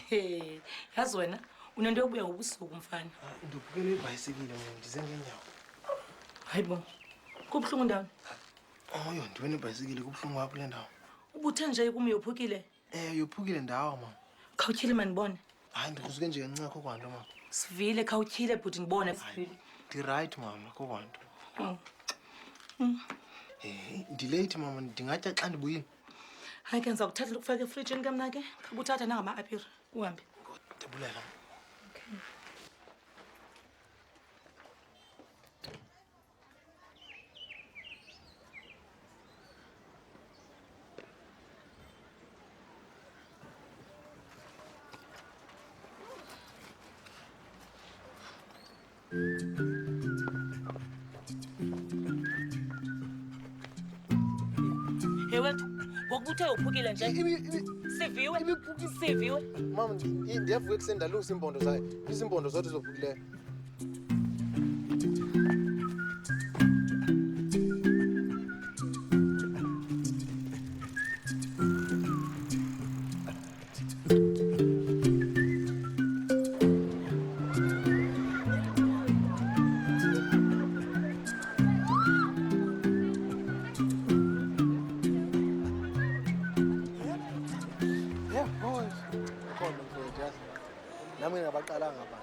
Hey, yazi wena unento yokubuya ngobusuku mfana. Ndiphukele ibhayisikile mina ndize ngenyawo. Hayibo. Kubuhlungu ndawo. Oyo ndiwena ibhayisikile kubuhlungu apho le ndawo. Ubuthe nje kumi yophukile. Yophukile ndawo mama. Khawutyhile mandibone. Hayi ndikusuke nje kancane kokwanto mama. Sivile khawutyhile bhuti ndibone. Ndi-right mama kokwanto. Ndilate mama ndingatya xa ndibuyile. Hayi ke ndiza kuthatha ukufaka efrijini kamna ke. Khawubuthatha nangama-apire uhambe. Ndiyabulela. Okay. Ewe ngokubuthe uphukile nje. Siviwe. Siviwe. Mama ndiyavuka ekuseni ndalungisa iimpondo zayo. Izimpondo zodwa zophukileyo. Nami ngabaqalanga ba.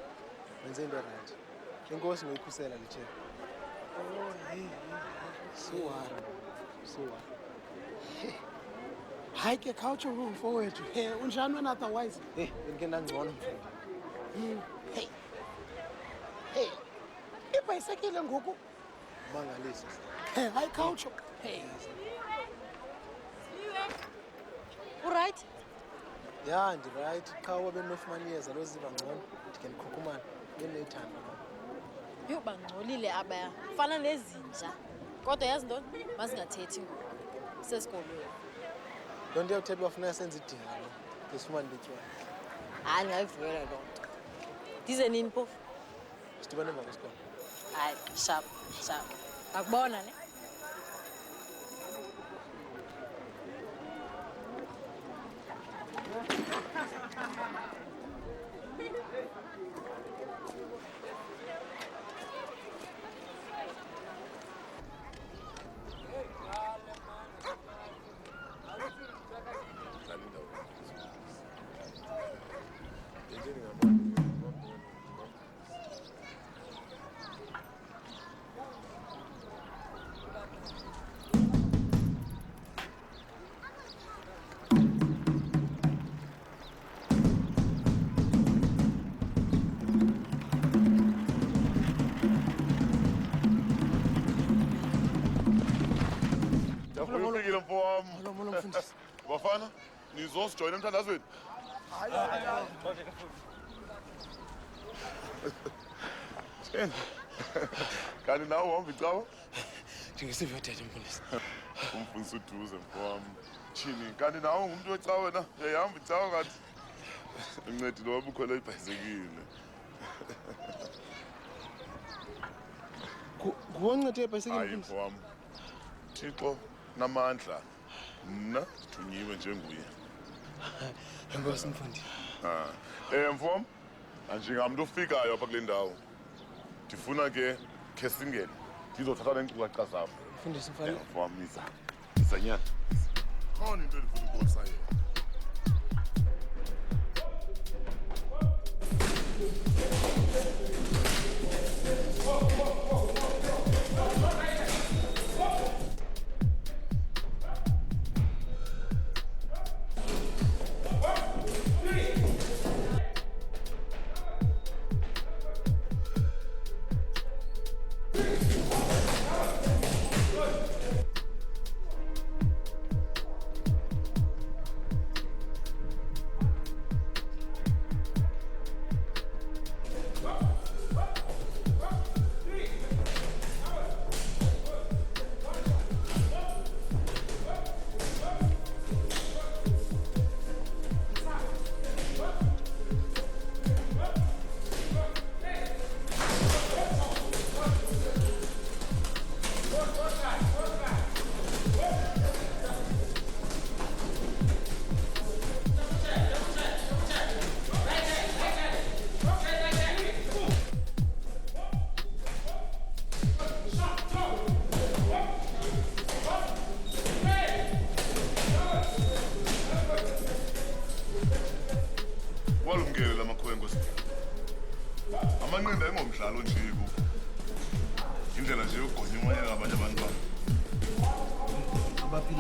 Wenze into right. Inkosi ngoyikhusela le chela. So. Hayi ke khawutsho mfowethu. Unjani wena otherwise? Ngike nangcono mfowethu. Hey. Ibhayisekile ngoku. Mangalisa. Hayi khawutsho. Alright. Ya ndi-right. Qha wabe nofumana iyeza loziva ngcono. Ndike ndikhukhumana. Benethanda. Yho bangcolile abaya. Fana nezinja. Kodwa yazi ntoni? Masingathethi ngoku. Sesikolweni. Loo nto iyawuthetha uba funeka senze idinga lo. Ngesifumane lityiwa. Hayi ndingayivuyela loo nto. Ndize nini phofu? Sidibane emva kwesikolo. Hayi, sharp. Akubona ne? Ufikile mfowami. Molo mfundisi. Bafana, nizosijoyina emthandazweni. Hayi. Kanti nawe uhamba icawa? Ndingisive uthetha mfundisi. Umfundisi uduze mfowami. Chini, kanti nawe ngumuntu wecawa wena? Uyahamba icawa kanti? Incedi lo wabukhwela ibhayisekile. Nguwoncede ibhayisekile Hayi mfundisi. mfowami. Thixo namandla. Mna sithunyiwe njenguye. Enkosi mfundisi. Mfowami, njengamntu ofikayo apha kule ndawo. Ndifuna ke singene. Ndizothatha neenkcukacha zakho. Mfundisi mfanele. Mfowami iza nyana. Khona into endifuna ukubonisa yona.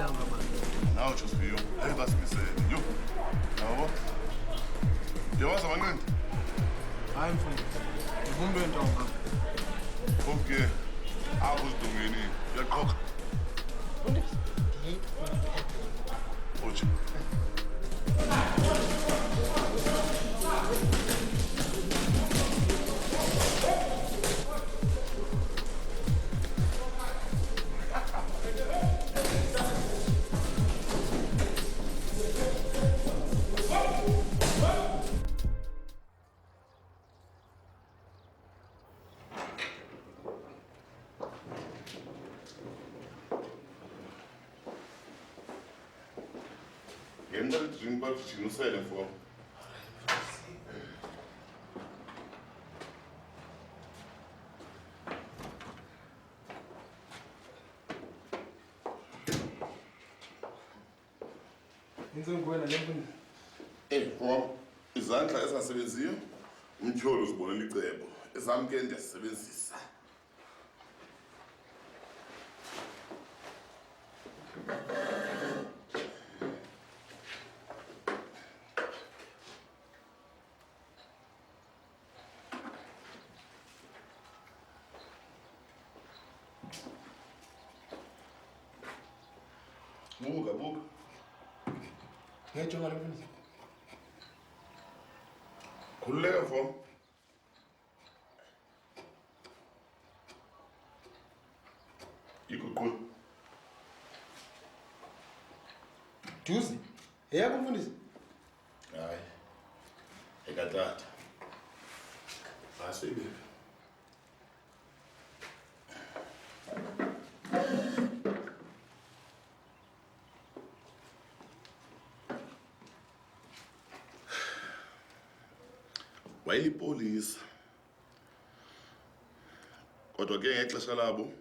ilanga manje. Nawu Josibiyo, hey basimisele. Yo. Yabo. Yawazi amanqindi? Hayi mfundisi. Ngivumbe ntombi. Okay. Apho sidongeni. Uyaqoqa. Ochi. Yenza drink bafishini usele mfowethu. Ngizongwena le mfundisi. Mfowethu, izandla ezingasebenziyo, umtyholo uzibonela icebo. Ezami ke ndiyasebenzisa. Buka. Ngiyajonga le mfundisi. Khululeka mfowethu. Iguqula. Duzi. Eyakho mfundisi. Hayi. Ekatata. Asibe. Wayelipolisa. Kodwa ke ngexesha labo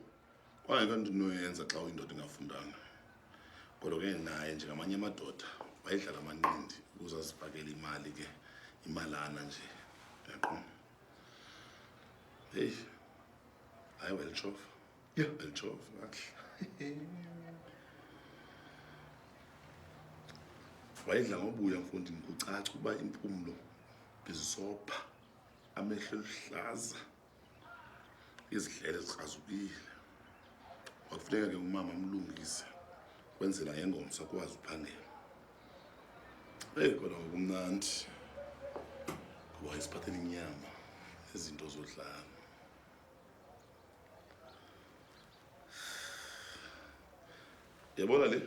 kwangekho nto inoyenza xa uyindoda ingafundanga. Kodwa ke naye njengamanye amadoda wayedlala amanqindi ukuze azifakele imali ke imalana nje. Yaqonda. Hey. Hayi welichofa. Yeah. Welichofa kahle. Wayedla ngobuya mfundini kucaca ukuba impumlo bizopha amehlo eluhlaza izidlele zikrazukile. Wakufuneka ke umama amlungise kwenzela ngengomso akwazi uphangela. Kodwa kumnandi kuba isiphathele inyama nezinto zodlala. Yabona le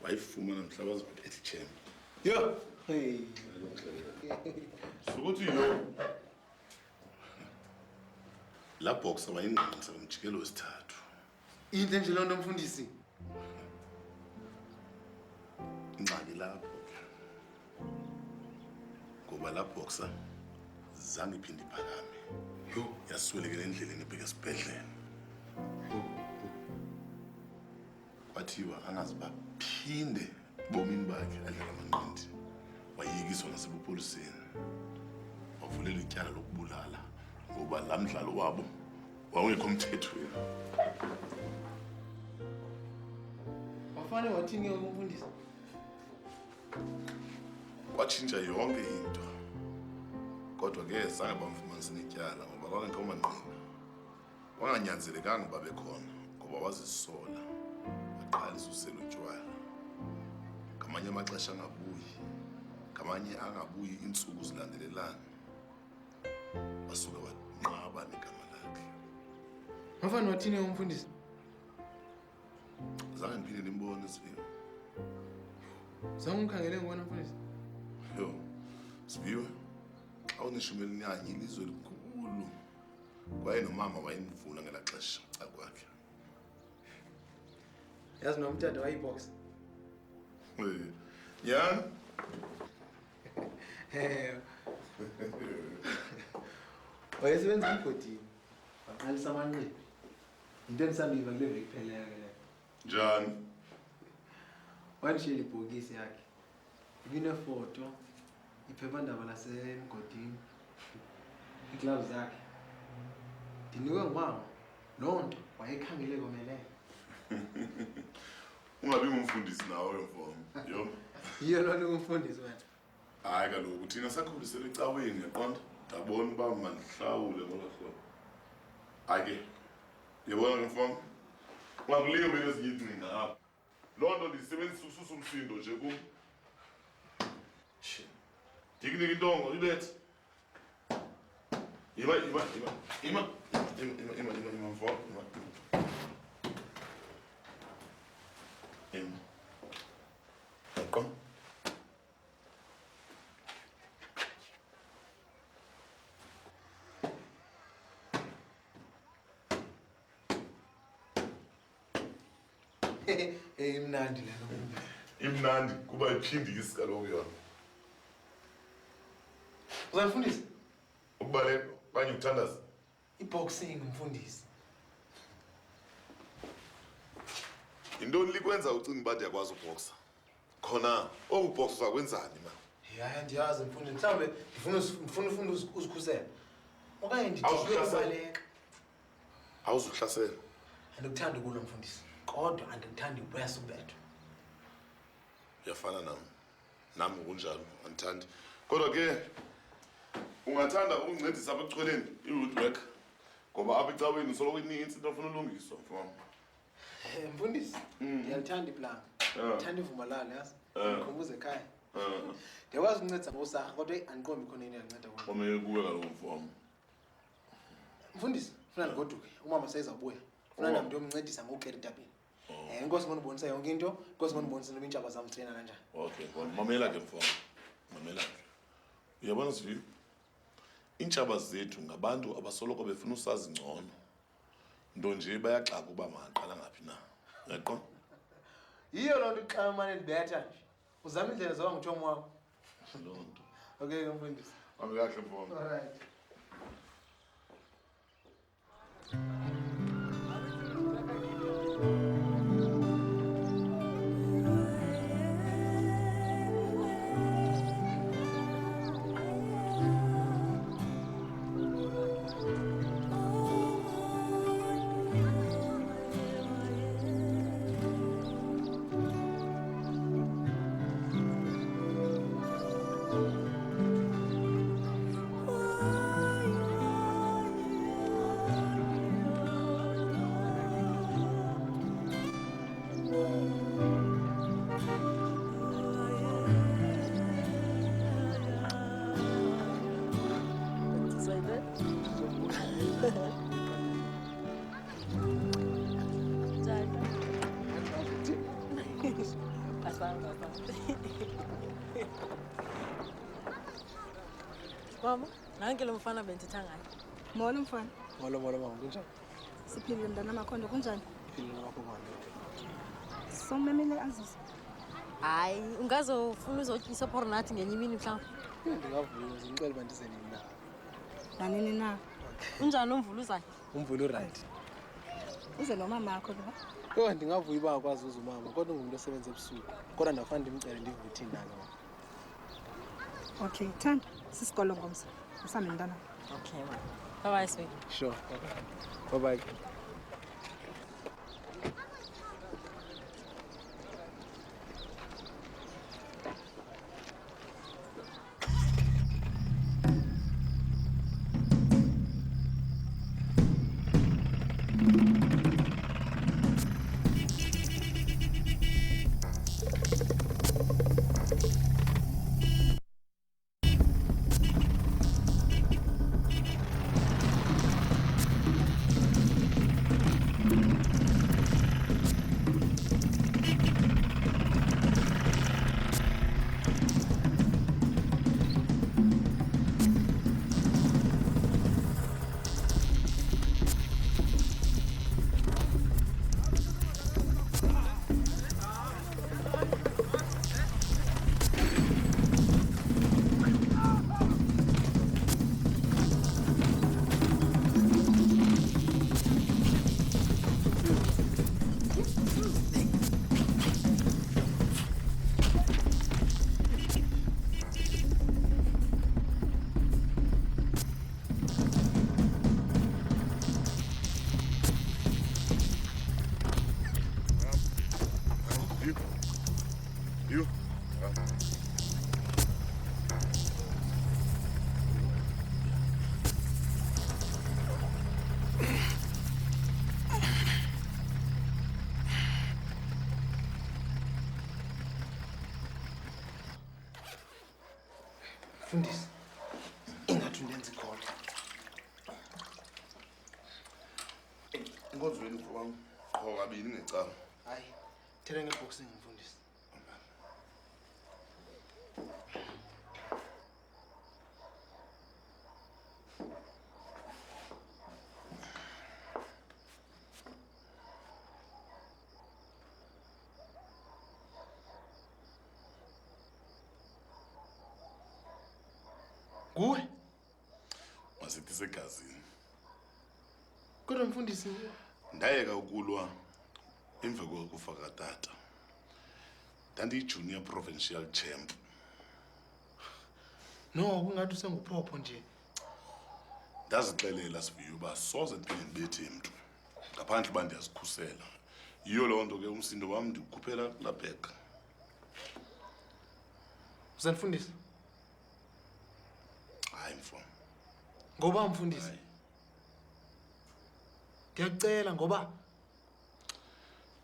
wayifumana mhla waziphethe ichembe. Yo. Hey. Sukuthi yo la box wayinqinisa umjikelo wesithathu. Into nje lona mfundisi. Ingxaki lapho ke. Ngoba la boxer zange iphinde iphakame. Yo. Yaswelekela endleleni ebheka esibhedlela. Kwathiwa angazi baphinde bomini bakhe adlala amanqindi. Wayekiswa nasebupoliseni. Wavulela ityala lokubulala ngoba la mdlalo wabo wawungekho mthethweni. Wafane wathini ke umfundisi? Kwatshintsha yonke into. Kodwa ke zange bamfumanisa netyala ngoba kwangekho manqina. Wanganyanzelekanga babe khona ngoba wazisola. Aqalisa usela utywala. Ngamanye amaxesha angabuyi. Ngamanye angabuyi insuku zilandelelana. Basuka wanqaba negama lakhe. Wafane wathini umfundisi? Zange ndiphinde ndimbone Sibiyo. Zange umkhangele ngibona mfundisi. Yo, Sibiyo. Xa uneshumi elinyanye ilizwe elikhulu. Kwaye nomama wayemvuna ngela xesha akwakhe. Yazi nomtata wayibox. Yeah. Wayesebenza emgodini. Waqalisa amanqindi. Into endisambiva kule veki ipheleyo ke le. Njani? Wandishiyela ibhokisi yakhe. Ibinefoto, iphephandaba lasemgodini, iigloves zakhe. Ndinikwe ngumama. Loo nto wayekhangele komelele. Ungabi ngumfundisi nawe mfowethu. Yo. Yiyo lona umfundisi wena. Hayi kaloku thina sakhulisele ecaweni yaqonda. Dabona uba manihlawule ngoba so. Ake. Yabona ke mfowethu. Ungakuliyo mina ezinye ingcinga apha. Loo nto ndisebenzisa ususa umsindo nje kum. Ndikunike intongo ibethe. Ima mfowethu. Yaqonda. Imnandi lena. Imnandi kuba iphindisi kaloku yona. Uzayifundisa? Ukubaleka okanye ukuthandaza? I-boxing umfundisi. Yintoni likwenza ucinga uba ndiyakwazi ubhoxa? Khona okubhoxa uzakwenzani ma? Hayi ndiyazi mfundisi. Mhlawumbe ndifuna ufunda uzikhusela. Okanye ndidinga ukubaleka. Awuzuhlasela. Andikuthandi kulo mfundisi. Kodwa andikuthandi ubuyasa ubethwa. Uyafana nami kunjalo andithandi. Kodwa ke ungathanda ukuncedisa apha ekuchweleni i-root work ngoba apha ecaweni usoloko inintsi into ofuna ulungiswa mfowethu. Mfundisi, ndiyalithanda iplanga. Ndithanda ivumalalo yazi. Ndikhumbuze ekhaya. Ndiyakwazi ukuncedisa ngosarha kodwa andiqombi khona into yanceda kulo. Komele kuwe kaloku mfowethu. Mfundisi, ufuna ndigoduke. Umama sayizawubuya. Ufuna nami ndiyomncedisa ngokukera itabini. Inkosi ngonibonisa yonke into, inkosi ngonibonisa noba iintshaba zam zitrena kanjani. Okay, mamela ke mfowethu. Mamela ke. Uyabona Siviyo? Iintshaba zethu ngabantu abasoloko befuna usazi ngcono. Nto nje bayaxaka uba maqala ngaphi na. Yaqonda? Yiyo loo nto xa umane ndibetha nje. Uzama indlela zoba nguthomo wakho. Loo nto. Okay, mfundisi. Hambe kahle mfowethu. Alright. Mama, nanke lo mfana bendithetha ngaye. Molo mfana. Molo mama, kunjani? Siphilile mntana Makhondo kunjani? Philile lapho mama. Somemele azise. Hayi, ungazofuna uzotyisa phoro nathi ngenye imini mhlawumbi. Ndingavuya ngicela uba ndize nini na. Nanini na? Unjani umvuluzayo? Umvulo right. Uze nomama wakho lo. Yho ndingavuya uba akwazi uza umama kodwa ungumntu osebenza ebusuku. Kodwa ndafana ndimcele ndivuthini nalo. Okay, Thanda, sisikolo ngomso. Usambe mntana. Okay, ma. Bye-bye, sweet. Sure. Bye-bye. You. Mfundisi, ingathi undenza ikhona. Inkonzweni mfowami. Qho kabini ngecala. Hayi, thela ngeboxing mfundisi. Kuwe? Masithi segazini. Kodwa mfundisi, Ndayeka ukulwa emva kokufa katata. Junior provincial champ. no, kungathi usenguphopho nje. Ndazixelela Sibiya uba soze ndiphinde ndibethe mntu ngaphandle uba ndiyazikhusela. Yiyo loo nto ke umsindo wam ndiwukhuphela kulaa bhega. Uzandifundisa? Hayi mfowam. Ngoba mfundisi? Hayi. Ndiyakucela ngoba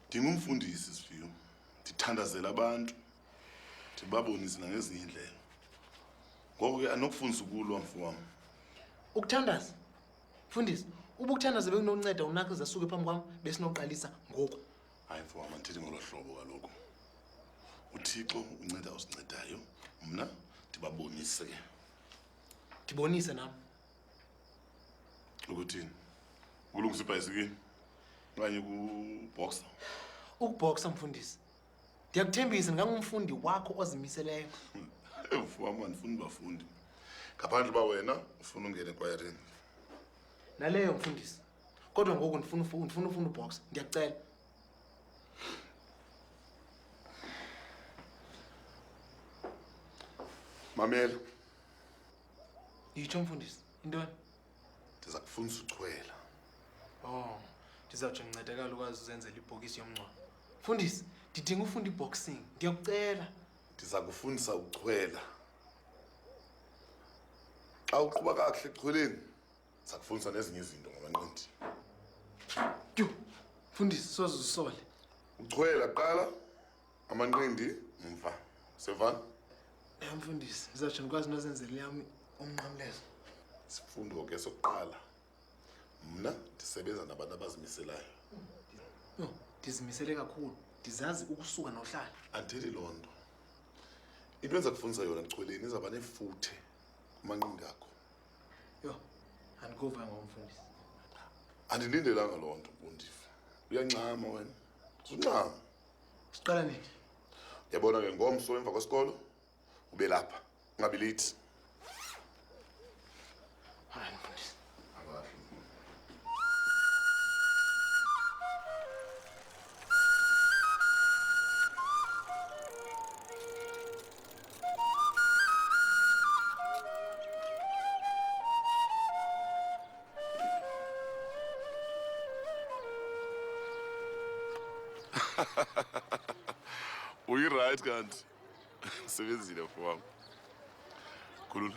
Ndingumfundisi Sibiya. Ndithandazela abantu. Ndibabonise nangezinye iindlela. Ngoko ke anokufundisa ukulwa mfowam. ukuthandaza. Mfundisi, ubukuthandaza bekunonceda unakho asuke phambi kwami besinoqalisa ngoku. Hayi mfowam, andithethi ngolo hlobo kaloku. uThixo unceda osincedayo. Mna ndibabonise ke. Ndibonise nami. Ukuthini? Ukulungisa ibhayisikili? Okanye kuboxer? Ukubhoxa mfundisi. Ndiyakuthembisa ngangumfundi wakho ozimiseleyo. Mfowam, andifuni bafundi. Ngaphandle uba wena ufuna ungena ekwayareni. Naleyo mfundisi. Kodwa ngoku ndifuna ufunda ubhoxa. Ndiyakucela. Mamela, Yitsho mfundisi. Intoni? ndiza kufundisa uchwela. Oh, ndizawutsho ndincedakala ukwazi uzenzela ibhokisi yomngcwabo. Mfundisi, ndidinga ufunda iboxing. Ndiyakucela. Ndiza kufundisa uchwela. Xa uqhuba kakuhle echweleni, ndiza kufundisa nezinye izinto ngamanqindi. Tyu, mfundisi soze usole. Uchwela kuqala, amanqindi mva. Sevana? Mfundisi, ndizawutsho ndikwazi nozenzela yami umnqamlezo. Sifundo ke sokuqala. Mna ndisebenza nabantu abazimiselayo. Yo, ndizimisele kakhulu. Ndizazi ukusuka nohlala. Andithethi loo nto. Into enza kufundisa yona echweleni izawuba nefuthe kumanqindi akho. Yo, andikuva ngomfundisi. Andilindelanga loo nto Bundifa. Uyancama wena. Usuncama. Siqala nini? Uyabona ke ngomso emva kwesikolo ube lapha. Ungabi late. Hayi mfundisi. Uyi-right kanti. Sebenzile mfowami. Khulula.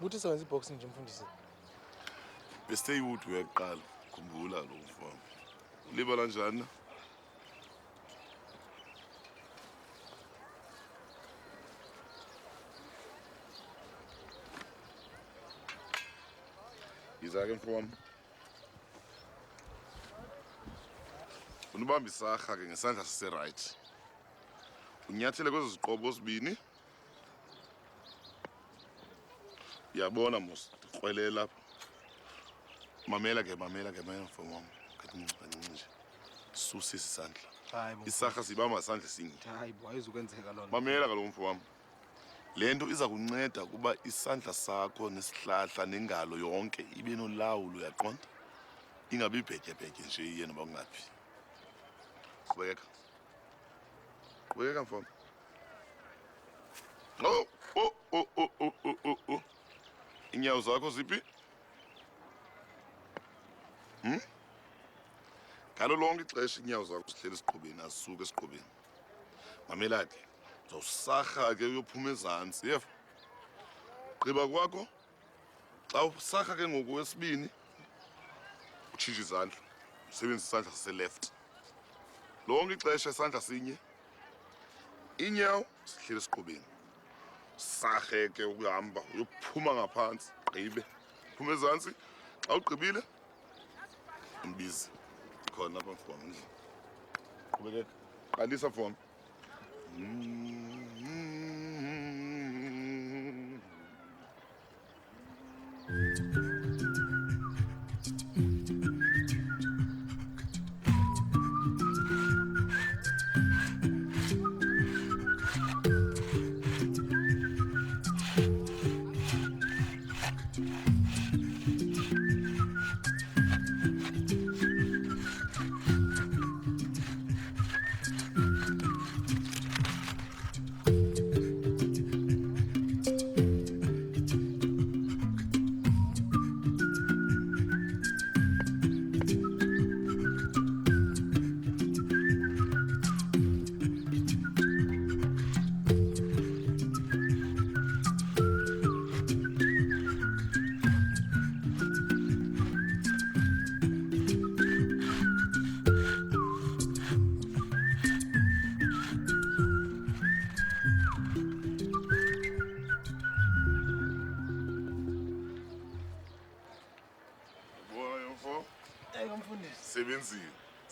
Buthi sewenza iboxing nje mfundisi. Bese yiwuthi uyaqala. Khumbula lo mfowami. Ulibala njani na? Yiza ke mfowami. Unubamba isarha ke ngesandla sise-right. Unyathele kwezo ziqobo zibini. Uyabona mos, ndikrwele lapha. Mamela ke mfowami. Kancinci nje. Susa isandla. Hayi bo. Isarha sibamba isandla sinye. Hayi bo, ayizukwenzeka loo nto. Mamela kaloku mfowami. Le nto iza kunceda kuba isandla sakho nesihlahla nengalo yonke ibe nolawulo, uyaqonda? Ingabi ibhetyebhetye nje iye noba kungaphi. Qhubeka. Qhubeka mfowami. Oh. Inyawo zakho ziphi? Ngalo lonke ixesha inyawo zakho zihleli esiqhubeni, azisuke esiqhubeni. mamela ke uzawusarha ke uyophuma ezantsi yeva gqiba kwakho xa usarha ke ngoku wesibini utshintshe izandla usebenzisa isandla saseleft lonke ixesha isandla sinye inyawo sihleli esiqubeni sarhe ke ukuhamba uyophuma ngaphantsi gqibe phuma ezantsi xa ugqibile imbizi khona apha mfowam endlini qhubekeka qalisa mfowam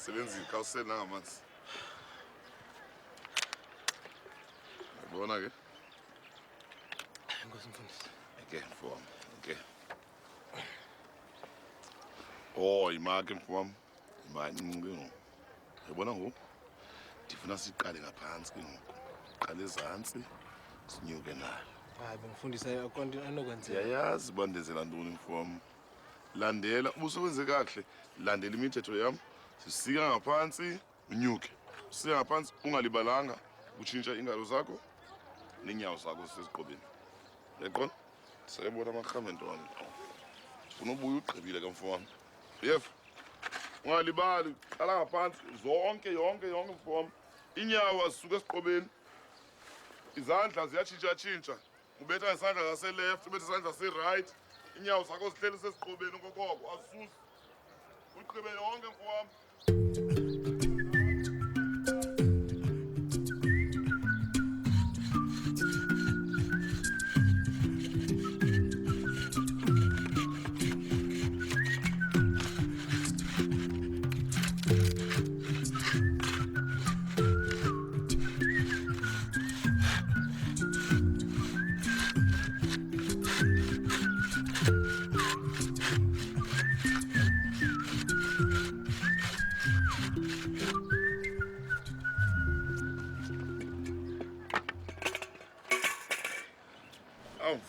sebenzile khawusele nangamanzi yabona ke Enkosi mfundisi. okay mfowam okay oh imake mfowam imancinci ke ngoku yabona ngoku ndifuna siqale ngaphantsi ke ngoku qale ezantsi sinyuke nayo Hayi bengifundisa akonto anokwenzeka. siyayazi uba ndenzela ntoni mfowam landela ubusebenze kakuhle landela imithetho yam sisika ngaphansi unyuke usika ngaphansi ungalibalanga utshintsha iingalo zakho neenyawo zakho zisesiqobeni yaqona sayebona amarhame ntwana funa ubuye ugqibile ke mfowam yeva ungalibali qala ngaphansi yonke mfowam iinyawo azisuka esiqobeni izandla ziyatshintshatshintsha ubetha ngesandla saseleft ubetha isandla serayithi inyawo zakho zihleli sesiqobeni okokoko azisusi ugqibe yonke mfowam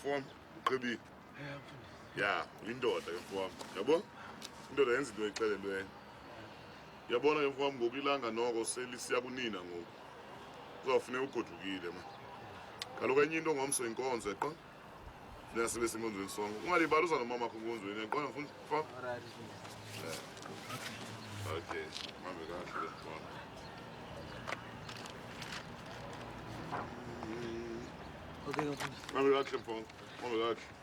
mfowam ugqibile ya uyindoda ke mfowam yabo indoda yenza into exelelweyo uyabona ke mfowam ngoku ilanga noko selisiya kunina ngoku uzawufuneka ugodukile ma kaloku enye into ngomso inkonzo eqa funeka sibe senkonzweni sonke ungalibali uza nomama akho enkonzweni eqona mfowam okay mambe kahle ke mfowam Okay mfundisi. mambe kahle mfowam mambe kahle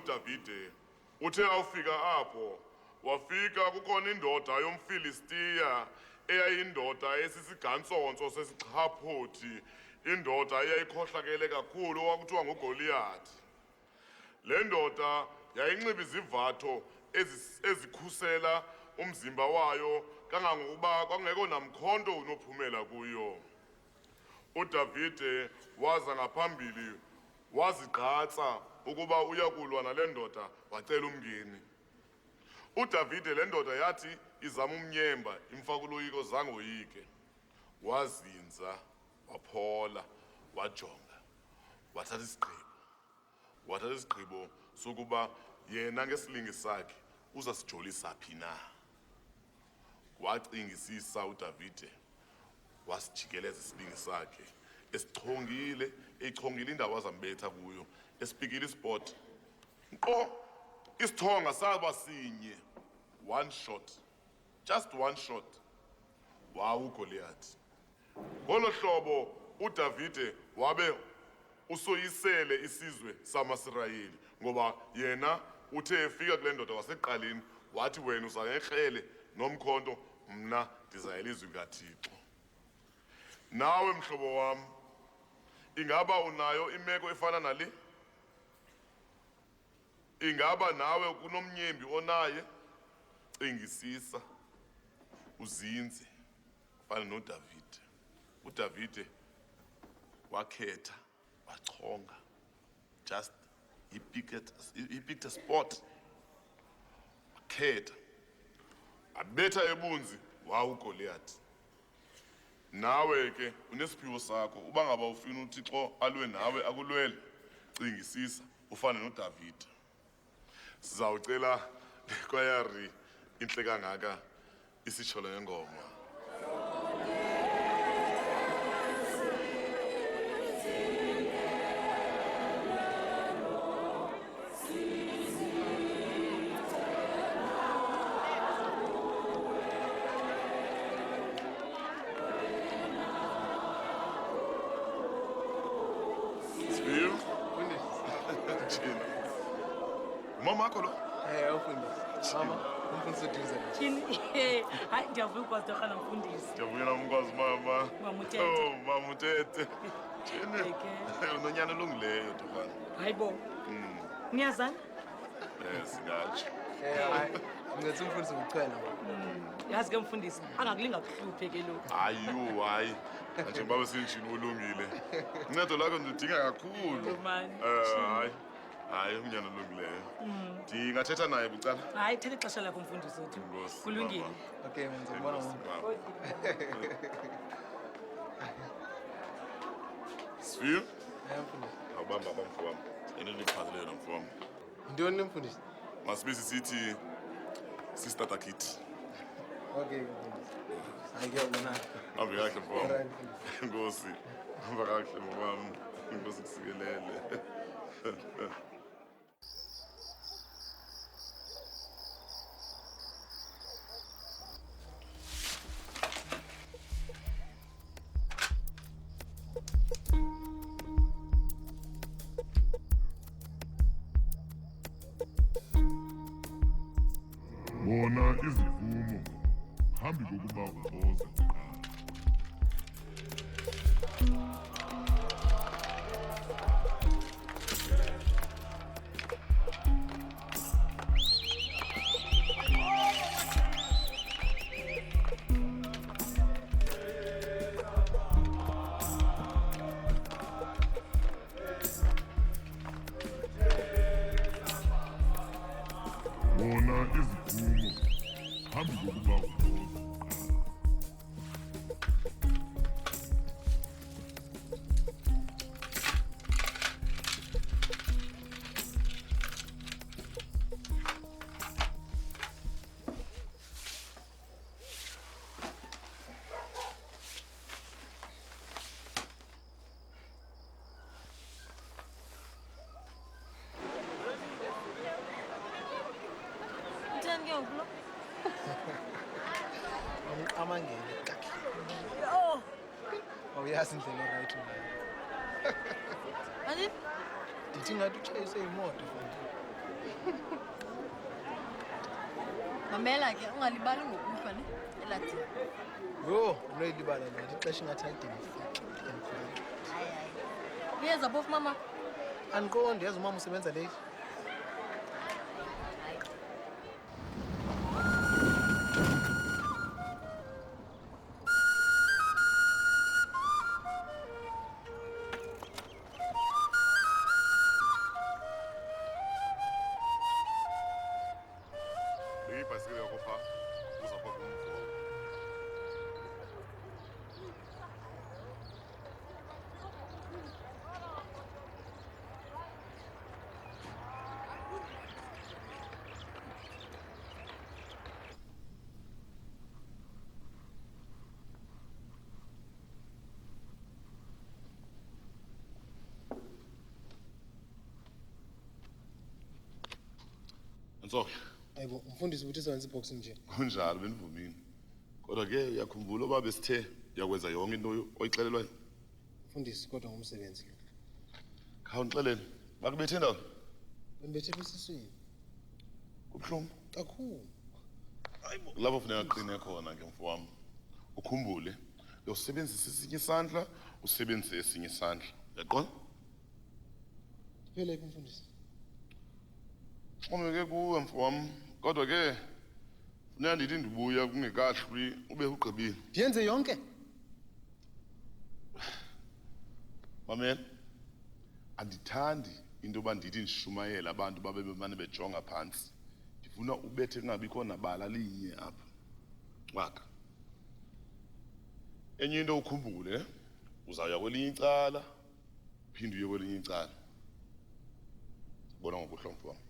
uDavide uthe awufika apho wafika kukhona indoda yomFilistiya eyayindoda esisigantsonso sesichaphothi indoda eyayikhohlakele kakhulu okwakuthiwa nguGoliath. Le ndoda yayinxiba izivatho ezikhusela umzimba wayo kangangokuba kwakungekho namkhonto unophumela kuyo. uDavide waza ngaphambili wazigqatsa ukuba uyakulwa nale ndoda wacela umngeni. uDavide le ndoda yathi izama umnyemba imfaka uloyiko zange uyike. Wazinza, waphola, wajonga, wathatha isigqibo sokuba yena ngesilingi sakhe uzasijolisa phi na. Wacingisisa uDavide, wasijikeleza isilingi sakhe, echongile indawo azambetha kuyo, esipikile ispot. Isithonga saba sinye, one shot, just one shot. uGoliath. Ngolo hlobo uDavide wabe usoyisele isizwe samaSirayeli ngoba yena uthe efika kule ndoda wasekuqaleni wathi wena uzangekrele nomkhonto mna ndizayela izwi likaThixo. Nawe mhlobo wami, ingaba unayo imeko efana nale? Ingaba nawe kunomnyembi onaye? Cingisisa, uzinze fana noDavide. uDavide wakhetha, wachonga, just he picked a spot, wakhetha, abetha ebunzi uGoliath. Nawe ke unesiphiwo sakho, uba ngaba ufuna uThixo alwe nawe akulwele, cingisisa ufana noDavide. Sizawucela lekwayari inhle kangaka isitsholo ngengoma. Mama akho lo? Ufundisi. Mama, umfundisi uduze. Tyhini, hayi ndiyavuya ukwazi torhana mfundisi. Ndiyavuya namukwazi mama. Mama uTete. Oh, mama uTete. Tyhini, unonyana olungileyo torhana. Hayi bo. Niyazana? Singatsho. Hayi, ngithi umfundisi uyichwela. Yazi ke mfundisi, angakulinga kuhluphe ke lo. Hayi. Njengoba besinjini ulungile. Uncedo lakho ndidinga kakhulu. Hayi unyana olungileyo. Ndingathetha naye bucala. Hayi, thatha ixesha lakho mfundisi wethu. Kulungile. Okay, ngizobona ngoku. Sifile? Mfundisi. Awubamba mfo wami. Eneliphazilelo mfo wami. Ntoni mfundisi? Masibe sisithi Sister Takit. Okay, mfundisi. Ngiyabona. Hambe kahle mfo wami. Alright, mfundisi. Nkosi. Hamba kahle mfo wami. Inkosi kusikelele. Bona izivumo phambi kokuba uxoze kuqala. Bona izivumo phambi kokuba uxoze. Utheni ke ngoku lo? Amangene kaki. Oh, Awuyazi indlela right ngayo. ani? Ndithi ngathi utshayise imoto futhi. Mamela ke ungalibali ngokufa ne eladini. Yo, unoyilibala nathi ixesha ingathi ayidingi. Hayi. Uyeza bofu mama? Andiqondi yazi umama usebenza late. Sike yakho pha uzapha kumfo. Nso. Hayibo, umfundisi ukuthi senze iboxing nje. Kunjalo benivumile. Kodwa ke uyakhumbula oba besithe yakwenza yonke into oyixelelwayo. Mfundisi kodwa ngumsebenzi lo. Khawunixelele. Bakubethe ndawo? Bembethe besiswini. Kubuhlungu. Kakhulu. Hayibo. Lapho kufuneka aqine khona ke mfo wami. Ukhumbule, usebenzisa esinye isandla, usebenzise esinye isandla. Yaqona? Phela mfundisi. Xhomeke kuwe mfo wami. Kodwa ke funeka ndithi ndibuya kungekahlwi ube ugqibile. Ndiyenze yonke. Mamela. Andithandi into yoba ndithi ndishumayela abantu babe bemane bejonga phansi. Ndifuna ubethe kungabikho nabala linye apha. Waka. Enye into ukhumbule, uzawuya kwelinye icala, uphinde uye kwelinye icala. Bona ngokuhlwa mfo wami.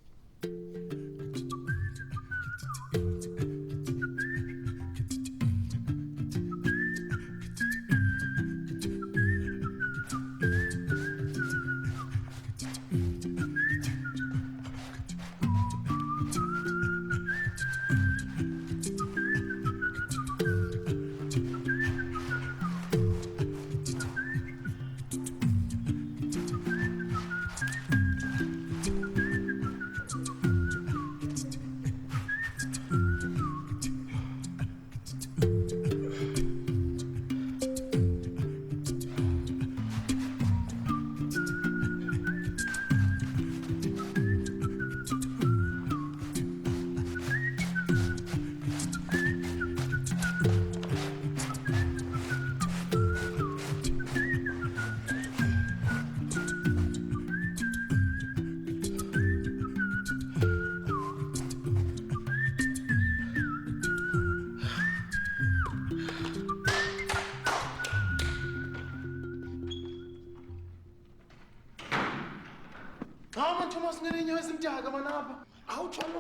Hayi Thomas ngene inyawo esimtaka manapha. Awutshona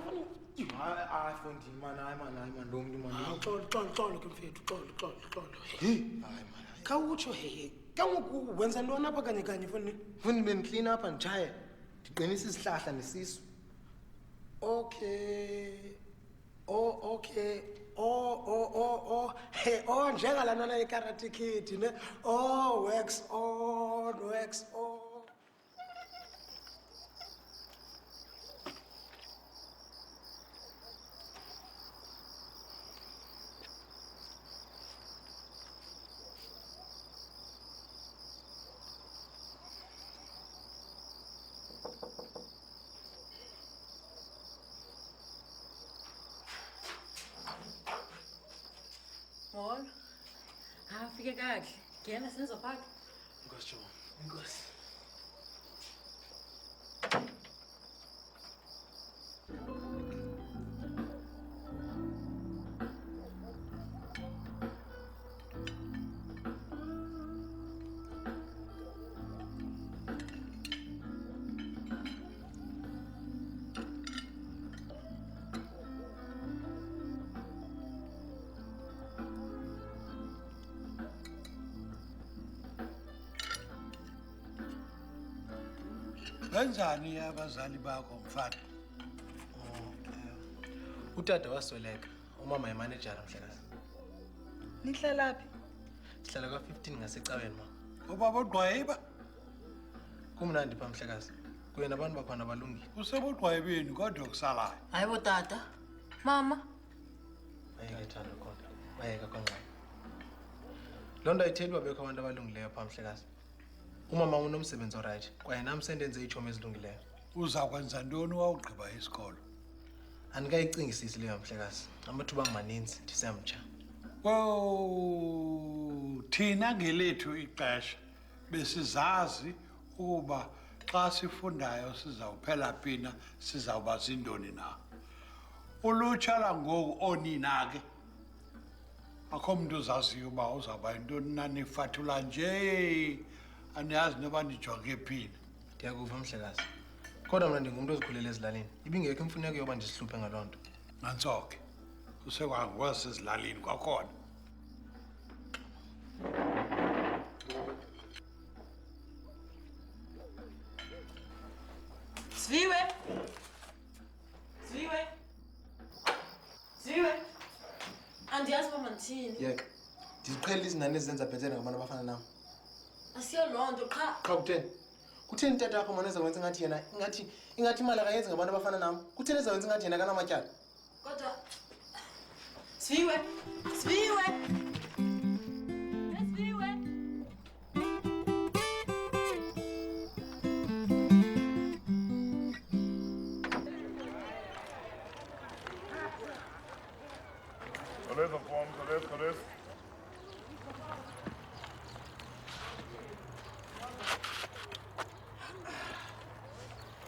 mfana. Hayi fundi man lo muntu man. Xolo ke mfethu, xolo. Hayi man. Khawutsho he. Kangoku wenza ntoni apha kanye mfana? Fundi beniklina apha ngijaye. Ndiqinisa isihlahla nesisu. Okay. Okay. Hey, njengala nana yekarate kid ne. Wax on, wax on. Molo. Fike kahle. Ngena senizopaka. Inkosi Jomo. Inkosi. Benzani abazali bakho mfana? Utata wasweleka. Umama yimanejara mhlekazi. Nihlala phi? Sihlala kwa-15 ngasecaweni ma. Ubaba uGqwayiba Kumnandi pha mhlekazi. Kuye nabantu bakhona balungile. usebugqwayibeni kodwa kusalayo. Hayibo tata. Mama. Bayeke thando khona. Bayeka kancane. Loo nto ayitheli babekho abantu abalungileyo pha mhlekazi. Umama unomsebenzi oright kwaye nam sendenze iitshomi ezilungileyo. Uza kwenza ntoni wawugqiba isikolo? Andikayicingisisi leyo mhlekazi. Amathuba maninzi ndisemtsha. Thina ngelethu ixesha besizazi ukuba xa sifundayo sizawuphela pina sizawuba zindoni na. ulutsha langoku onina ke akho mntu uzaziyo uba uzawuba yintoni na nifathula nje aniyazi noba nijonge phini. Ndiyakuva mhlekazi. Kodwa mna ndingumntu ozikhulele ezilalini. Ibingekho imfuneko yoba ndisihluphe ngaloo nto. Nantso ke usekwangowasezilalini kwakhona. Siviwe. Siviwe. Siviwe. Andiyazi uba mandithini. Yeke. Ndiziqhelile izinani ezenza bhetele ngabantu abafana nam. Asiyo loo nto qha. Qha kutheni? Kutheni tata yakho manje ezawenza ngathi yena ingathi imali akayenzi ngabantu abafana nam? Kutheni ezawenza ngathi yena kanamatyala? Kodwa Siviwe. Siviwe. Siviwe. Geleza mfowam, geleza.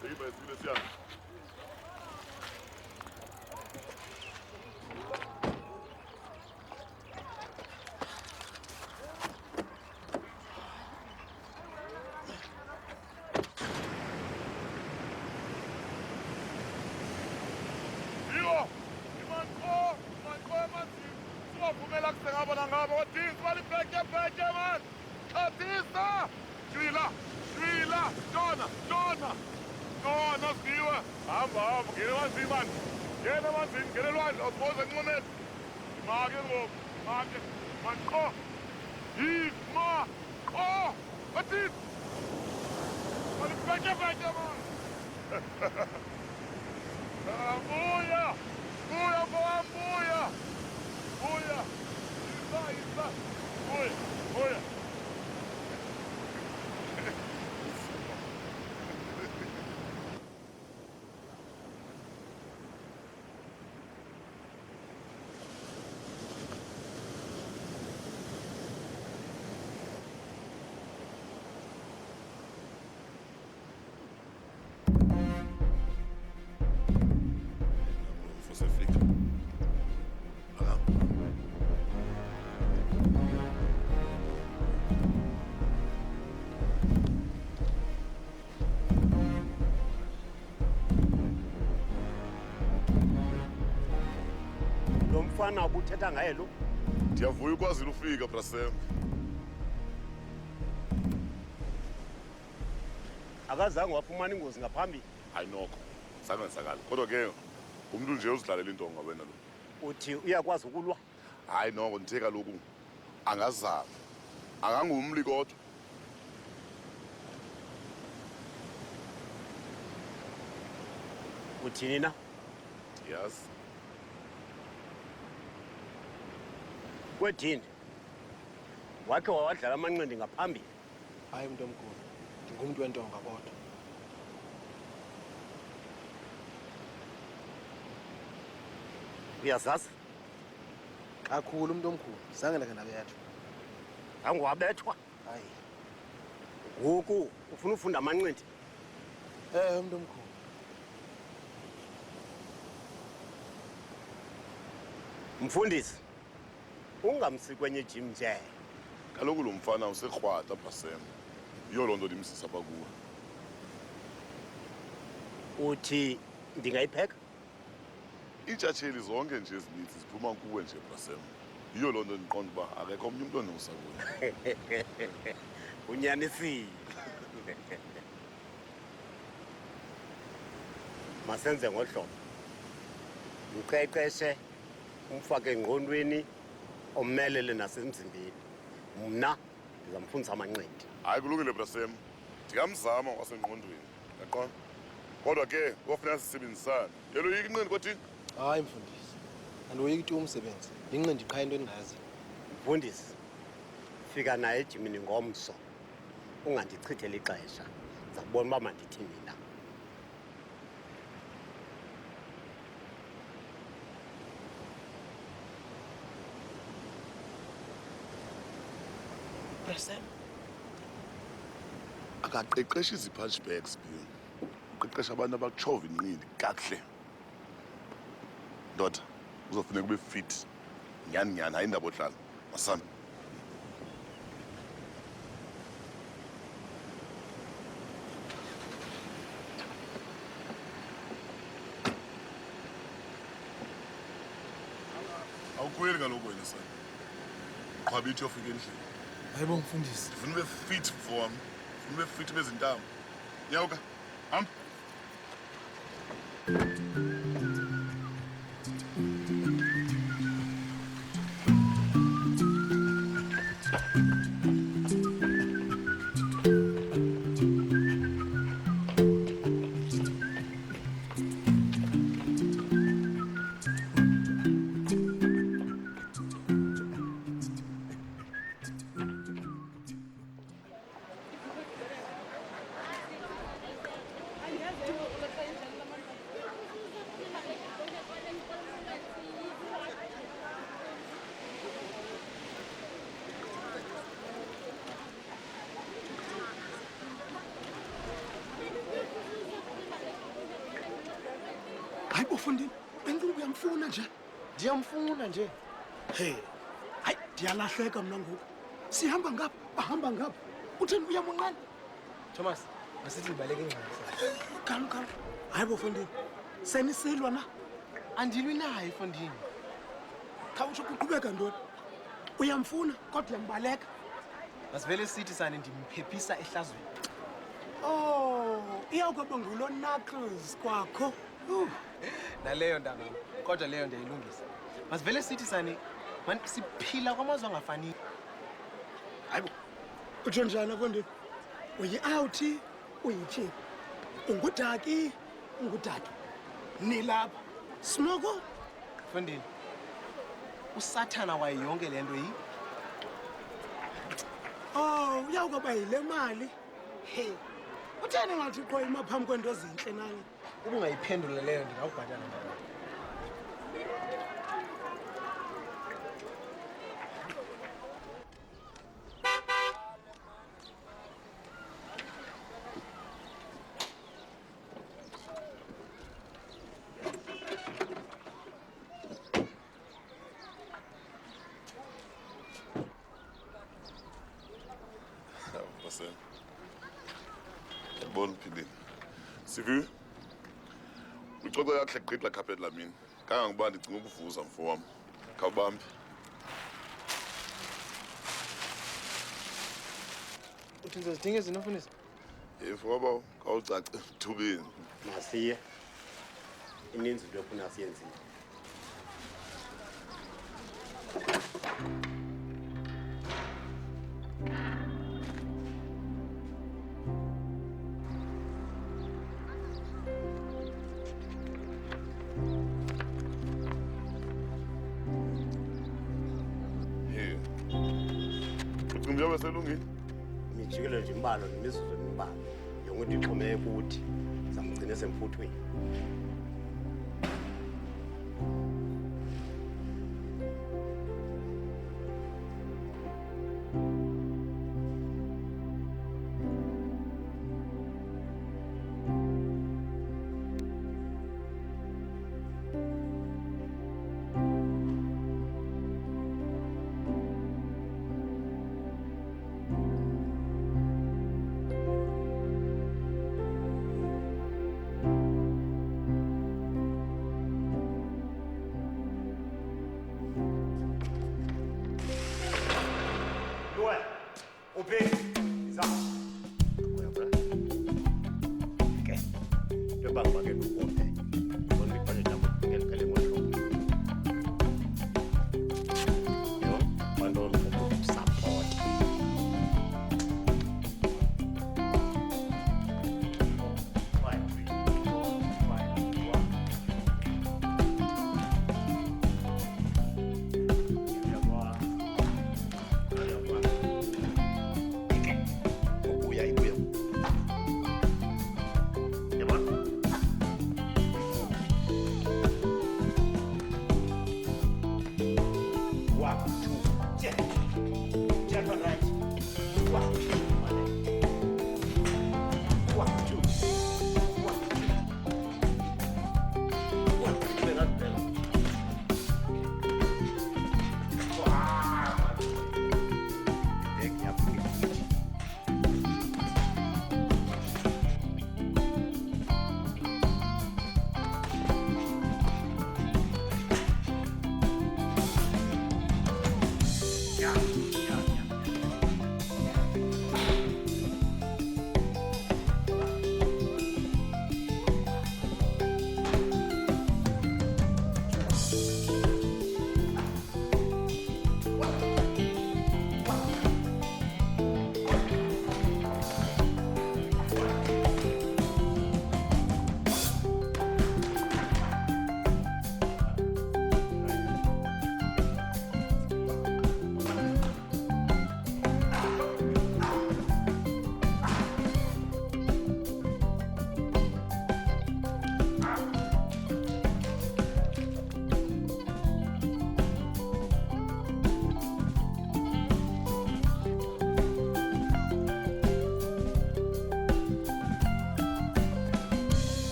Siyile siyana. Iyo, imanko emanzini. Siwavumela kusengaba nangaba wadinsi balibheke man. Atisa! Shwila, Tona. Siviwe. Hamba, ngena emanzini man. Ngena elwandle, awusoze kunqumele. Imake ngoku, manko. Yima, atisa! Balibheke man. Buya, mfowam, buya. Isa. Buya. Mfana ubuthetha ngaye lo. Ndiyavuya ukwazile ufika Brasem. Akazange wafumana ingozi ngaphambili. Hayi nokho, sangenzakala. Kodwa ke umuntu nje uzidlalela intonga wena lo. Uthi uyakwazi ukulwa? Hayi nokho ndithe kaloku angazama. Akangumli kodwa. Uthini na? Yes. Kwethini? Wakhe wawadlala amanqindi ngaphambili? Hayi mntu omkhulu. Ndingumntu wentonga kodwa. Uyazazi? Kakhulu mntu omkhulu. Zange ndake ndabethwa. Zange wabethwa? Hayi. Ngoku ufuna ufunda amanqindi? Mntu omkhulu. Mfundisi, ungamsi kwenye gym nje. Kaloku lo mfana usekrwada Brasem. Yiyo loo nto ndimsisa apha kuwe. Uthi ndingayipheka? Iintshatsheli zonke nje ezininzi ziphuma kuwe nje Brasem. Yiyo loo nto ndiqonda uba akekho omnye umntu onosa kuwe. Unyanisile. Masenze ngohlobo. Uqeqeshe, umfake engqondweni, omelele nasemzimbeni. Mna ndizamfundisa amanqindi. Hayi kulungile Brasem. Ndingamzama wasengqondweni. Yaqonda? Kodwa ke kofuneka sisebenzisane. Yeloyika inqindi kwathini? Hayi mfundisi. Andiwoyiki tu umsebenzi. Inqindi qha into endingayazi. Mfundisi, fika naye ejimini ngomso. Ungandichitheli ixesha. Ndizakubona uba mandithini na. Brasem. Akaqeqeshi izi-punchbacks, Bill. Uqeqesha abantu abakutshova inqindi kakuhle. ndoda uzofuneka ube fit nyani hayi indaba ohlala masami. awukhweli kaloku wena sana qhwaba ithi yofika endlini. Hayibo mfundisi. Ufuna ube fit mfo wami, ufuna ube fit bezintamo. Yawuka hamba. Hayibo Fundini, bengicinga uyamfuna nje. Ndiyamfuna nje. Hey, hayi ndiyalahleka mina ngoku. Sihamba ngapha, bahamba ngapha. Utheni uyamunqanda? Thomas, masithi ibaleke ingxaki. Kalo. Hayibo Fundini. Senisilwa na? Andilwi naye Fundini. Khawusho kuqhubeka ntoni? Uyamfuna kodwa uyambaleka. Masivele sithi sani ndimphephisa ehlazweni. Oh, iyawukuba ngulo knuckles kwakho. Naleyo ndaba kodwa leyo ndiyayilungisa. Masivele sithi sani manje siphila kwamazwe angafaniyo. Hayibo. Utsho njani Fundini? Uyi-out, uyi-cheap. Ungudaki, ungudaki. Nilapha. Smoko? Fundini. Usathana waye yonke lento yi. Oh, uyawukuba yile mali. Hey. Utheni ngathi qho ima phambi kwento ezinhle nani? Uba ungayiphendula leyo ndingawubhatala ngalo. Marcel. Bon philini. Sivu. Ucoca kahle gqidla carpet lamini. Kangangoba ndicinga ukuvuza mfo wami. Khawubambi. Uthi ngizodinga izinto mfundisi? Mfo waba kawucace thubeni. Masiye. Ininzi into efuna siyenzile. Ucinga selungile? Nijikile nje imbalo nemizuzu embalwa. Yonke into ixhomeke kuthi samgcina semfuthweni.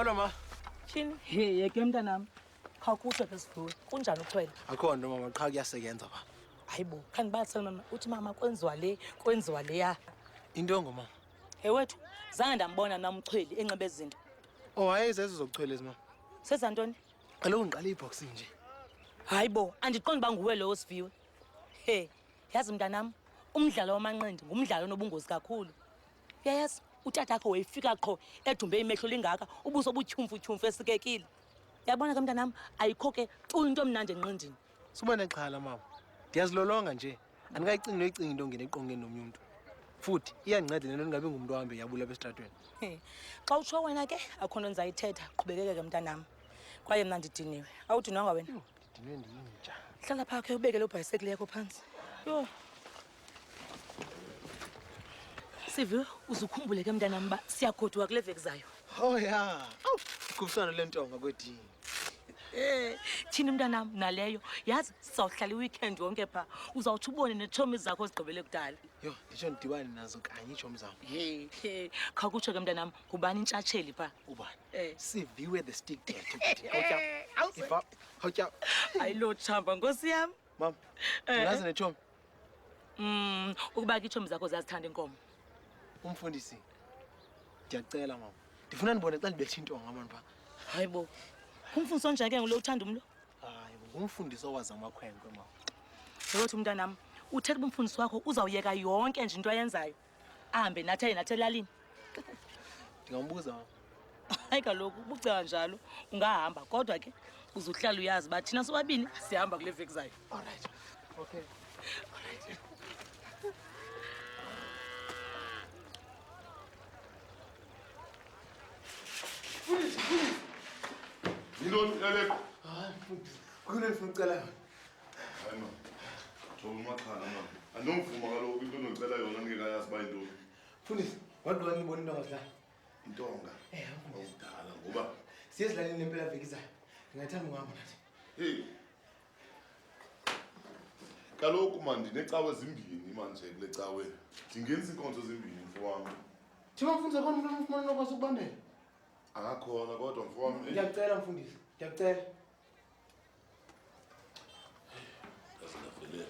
Molo ma. Tyhini? Yeke mntanam. Khawukutsho ke Sivuwe. Kunjani uxhwele? Akho nto mama, qha kuyasebenza pha. Hayibo, khandibalasele mama. Uthi mama kwenziwa le, kwenziwa leya. Into ngoma. Wethu, zange ndambona namchweli enxibe izinto. Oh, hayezezo zokuchweleza mama. Senza ntoni? Kaloku ngiqala iboxing nje. Hayibo, andiqondi uba nguwe lowo Siviwe. Yazi mntanam, umdlalo wamanqindi ngumdlalo onobungozi kakhulu. Uyayazi, utatakho wayefika qho edumbe imehlo lingaka, ubuso butyhumfu-tyhumfu esikekile. Uyabona ke mntanam, ayikho ke tu into emnandi enqindini. Suba nexhala mama. Ndiyazilolonga nje. Andikayicingi noyicinga into ngene eqongeni nomnye umuntu. Futhi iyandinceda nento ndingabi ngumntu ohambe yabula apha esitratweni. Xa utsho wena ke akho nto ndizayithetha, qhubekeke ke mntanam. Kwaye mna ndidiniwe. Awudinwanga wena? Ndidinwe ndiyinja. Hlala phaa khe ubeke loo bhayisekile yakho phantsi. Yho. Siviwe, uzukhumbule ke mntanam uba siyagoduka kule veki zayo. Oh ya. Awu, ikhuphiswano lentonga kwedini. Thini mntanam naleyo, yazi sizawuhlala iweekend yonke phaa. Uzawuthi ubone neetshomi zakho zigqibele kudala. Yho, nditsho ndidibane nazo kanye itshomi zam. Khawukutsho ke mntanam, ngubani intshatsheli phaa? Ubani? Siviwe the stick dad. Hawutya. Ayilo tshamba nkosi yam. Mama, ndingazi netshomi. Ukuba ke itshomi zakho ziyazithanda inkomo. Umfundisi. Ndiyacela mama. Ndifuna ndibone xa ndibetha intonga mani phaa. Hayibo. Umfundisi onjani ke ngulo uthanda umlo? Hayi, ngumfundisi owazi amakhwenkwe mama. Yewethu mntanam, uthetha uba umfundisi wakho uzawuyeka yonke nje into ayenzayo. Ahambe nathi aye nathi elalini. Ndingambuza mama. Hayi kaloku, ubuceba njalo ungahamba kodwa ke uzuhlala uyazi uba thina sobabini sihamba kule veki zayo. Alright. Okay. Yintoni Alex? Hayi mfundisi. Kuyini ndifuna ucela yona? Hayi mama. Thoba uMaqhala mama. Andomvuma kaloku into ondicela yona ndingekayazi uba yintoni. Mfundisi, wadlula ngibona intonga zidlala. Intonga? Awudala ngoba siye ezilalini lempela veki zayo. Ndingathanda ungahamba nathi. Hey. Kaloku manje ndinecawe ezimbini manje kule cawe. Ndingenza iinkonzo ezimbini mfowami. Thina mfundisi khona umuntu omfumana nokwazi ukubambela. Akakhona kodwa mfowami. Ndiyakucela mfundisi. Ndiyakucela. Asingafelele.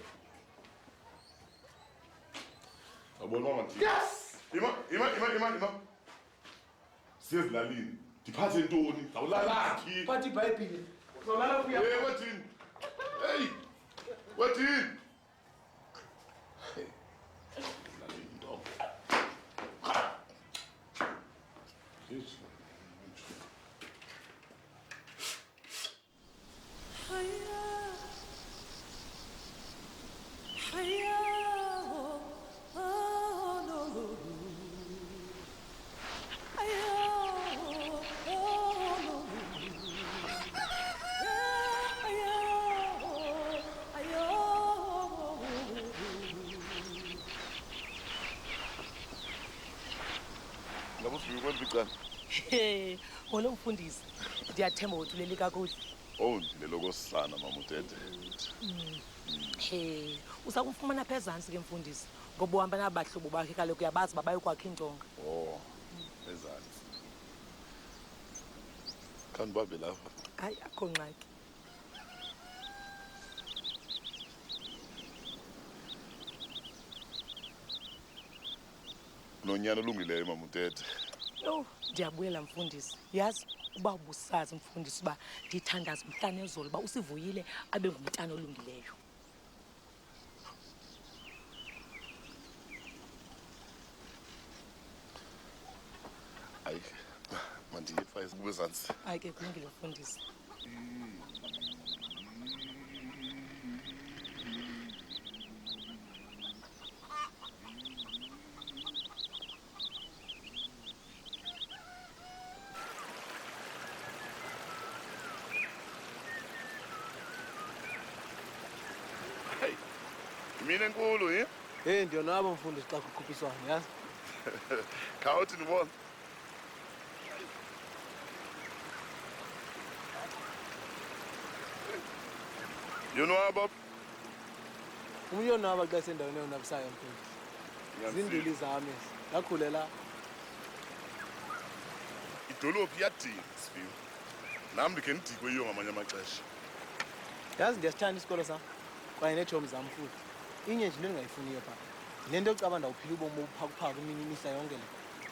Yabona mama nje. Yes! Ima. Siyezilalini. Ndiphathe ntoni? Zawulalaphi? Phatha iBhayibhile. Uzolala kuya. Hey, wethini? Hey! Wethini? Lalini nto. Yes. Ngolo mfundisi, ndiyathemba ukuthi uleli kakuhle. Oh, ndilelo kosana mama uTete. Usakumfumana pha ezantsi ke mfundisi, ngoba uhamba nabahlobo bakhe kaloku uyabazi uba bayokwakha intonga. Oh, ezantsi. Kanti babe lapha. Hayi, akho ngxaki. Nonyana olungileyo mama uTete. Yho, ndiyabuyela mfundisi. Yazi uba ubusazi mfundisi uba ndithandaza umhla nezolo uba usivuyile abe ngumntana olungileyo. Hayi, mandiyifa kube ezantsi. Hayi ke kulungile mfundisi. Mina enkulu, eh? Hey, ndiyonwaba mfundisi xa kukhuphiswana, yazi? Khawuthi ndibona. Yonwaba. Umyonwaba xa sendaweni eyonabisayo mfundisi. Zinduli zami, ndakhulela. idolophu iyadinga Sifiwe. Nami ndikhe ndidikwe yiyo ngamanye amaxesha. Yazi ndiyasithanda isikolo sam kwaye neetshomi zam futhi. Inye nje into endingayifuniyo phaa. Le nto yokucaba ndawuphila ubomi obuphakuphaku imini imihla yonke le.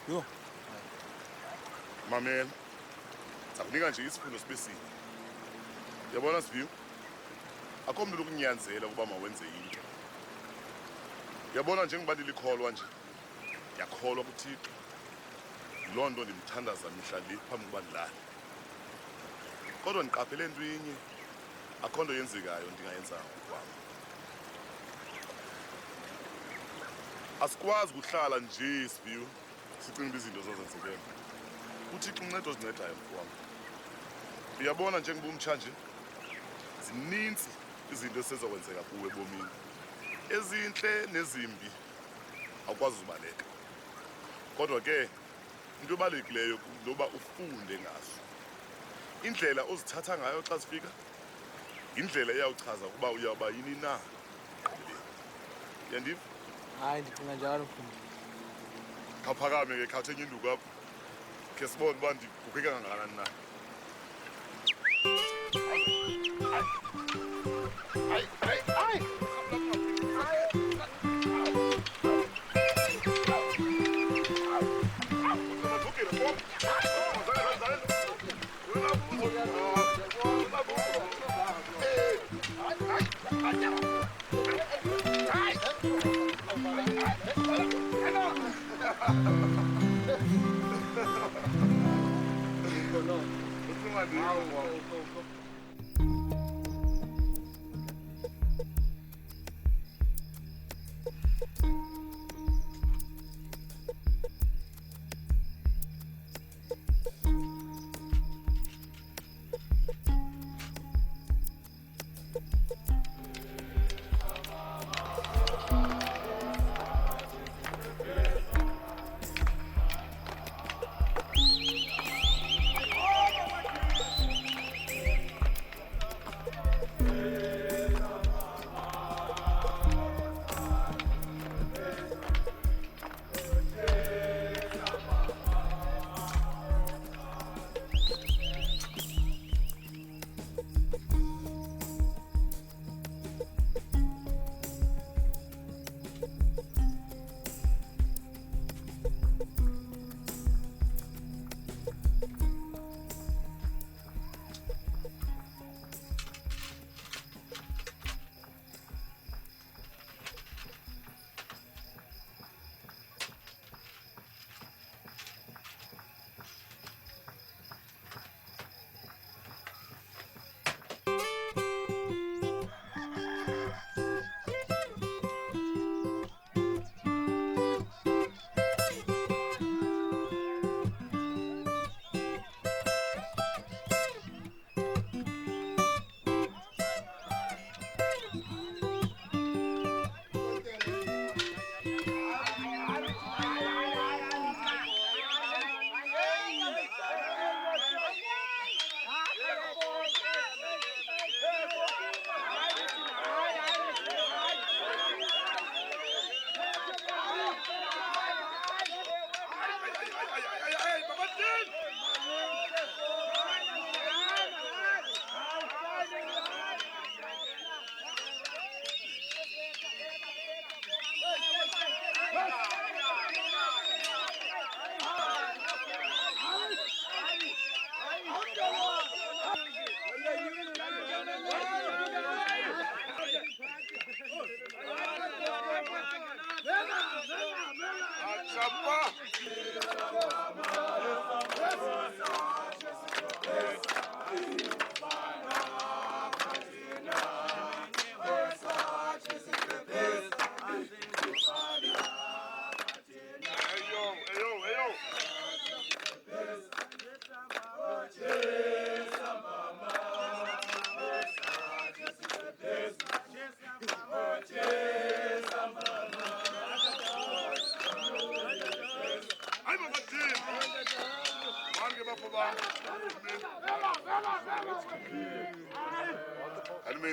Yho. Mamela. Sakunika nje isifundo sibe sinye. Yabona Sifiwe? Akho mntu lokunyanzela ukuba mawenze into. Yabona njengoba ndilikholwa nje. Yakholwa kuThixo. Loo nto ndimthandaza mihla le phambi kokuba ndilale. Kodwa ndiqaphele into inye. Akho nto yenzekayo ndingayenzanga ngokwami. Asikwazi ukuhlala nje Sifiwe sicinga izinto zozenzekela. UThixo uncedo zincedayo mfowami. Uyabona njengoba umtshanje zininzi izinto esezokwenzeka kuwe ebomini. Ezinhle nezimbi awukwazi uzibaleka. Kodwa ke into ebalulekileyo kuba ufunde ngazo. Indlela ozithatha ngayo xa sifika indlela eyawuchaza ukuba uyawuba yini na. Yandiva? Hayi ndicinga njalo mfundi. Khawuphakame ke khawuthenye induku apho. Khe sibone uba ndiguquke kangakanani na.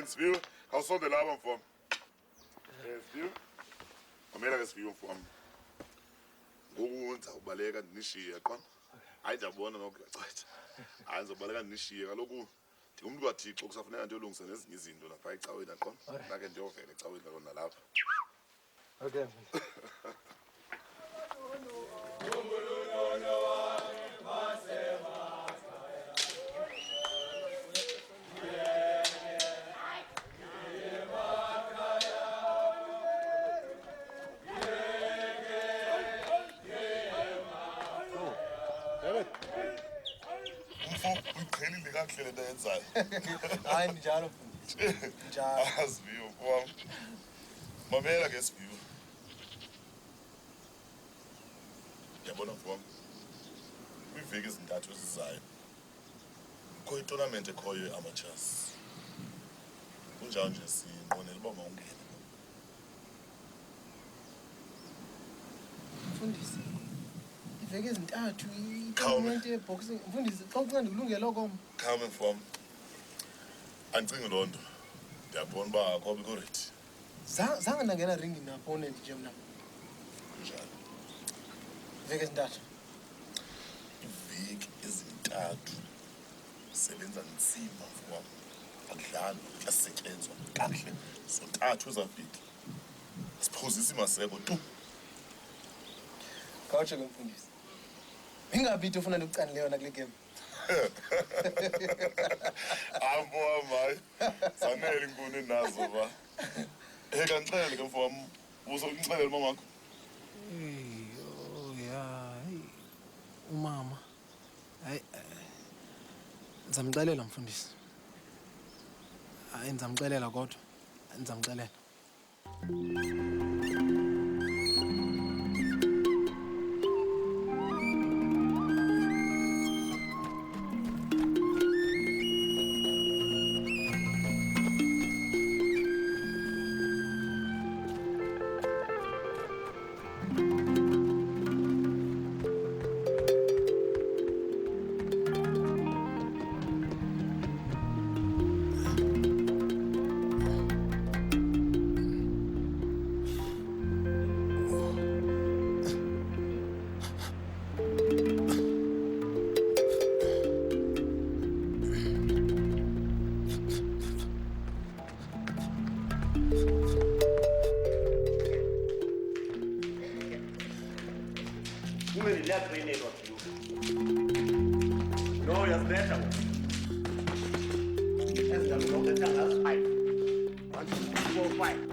Sifiwe, awusondela lapha mfowami. Sifiwe. Mamela ke Sifiwe mfowami. Ngoku wenza ubaleka ndinishiye qona. hayi ndiyabona nokuyacetha hayi ndizobaleka ndinishiye kaloku ndingumntu kaThixo kusafuneka ndiyolungisa nezinye izinto lapha ecaweni aqona ndake ndiyovela ecaweni kona nalapha. Okay. Uyiqhelile kakuhle le nto yenzayo. Hayi njalo. Njalo. Asiviyo kwam. Mamela ke siviyo. Yabona kwam. Kwiveki ezintathu ezizayo. Kukho itournament ekhoyo ye-amateurs. Kunjalo nje sinqwenela uba mawungene. Mfundisi. Iveki ezintathu i-tournament ye-boxing. Mfundisi xa ucinga ndikulungele okom. Khawume mfam. Andicingi loo nto. Ndiyabona uba akho bikho ready. Zange ndangena ringi na-opponent nje mna. Kunjalo. Iveki ezintathu. Iveki ezintathu. Sebenza nzima mfam. Akudlalwa, kuyasetyenzwa kakuhle. Zontathu ezaveki. Siphuzisa imaseko tu. Khawutsho ke mfundisi. Ingabi into ofuna ndikucanileyo na kule game. Ambo amayi. Sanele inkuni nazo ba. Kanixelele ke mfowam. Uzonixelela mamakho. Umama. Hayi ndizamxelela mfundisi. Hayi ndizamxelela kodwa. Ndizamxelela. No, yazileta. Ezingalulokhetha ngazo 5. 1, 2, 3, 4, 5.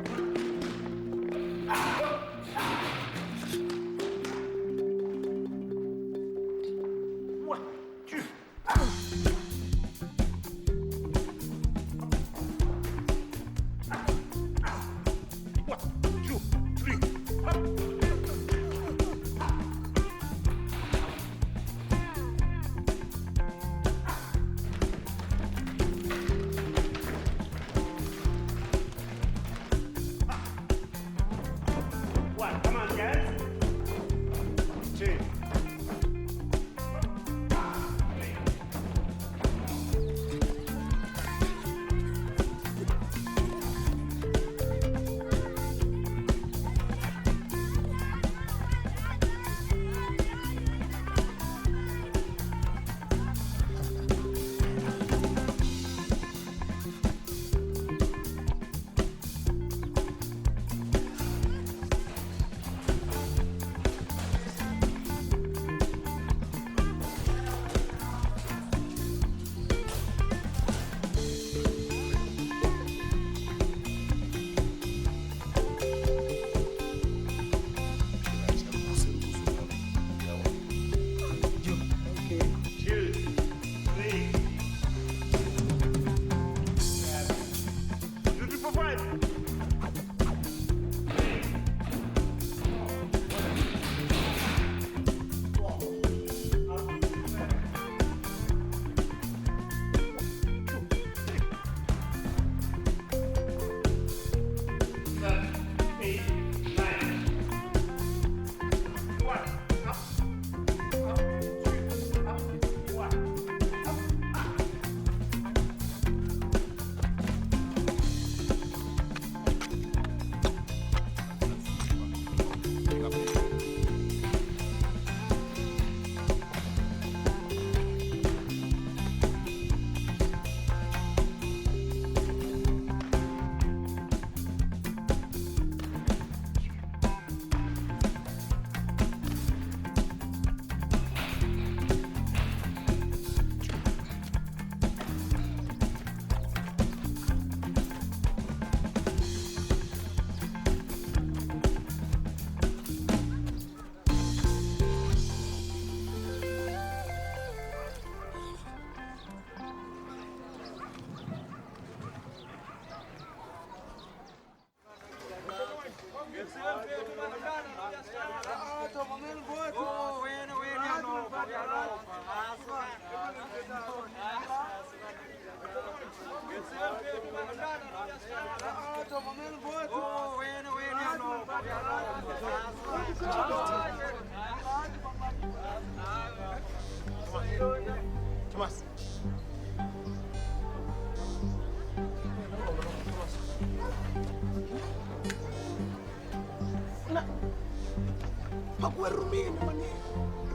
lapha kuwe erumini mani.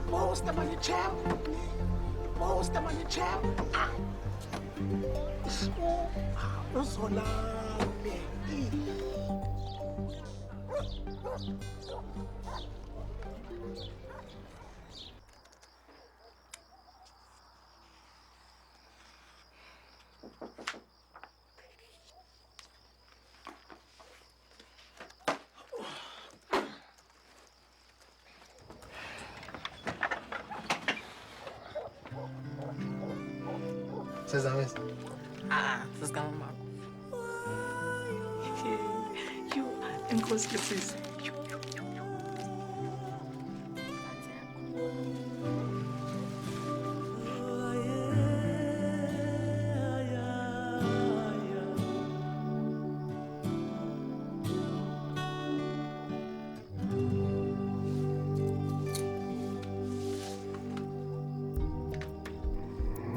Poster mani champ. Poster mani champ. Uzolami. Sezamisa. Sesikamama. Yo, enkosi ke sisi.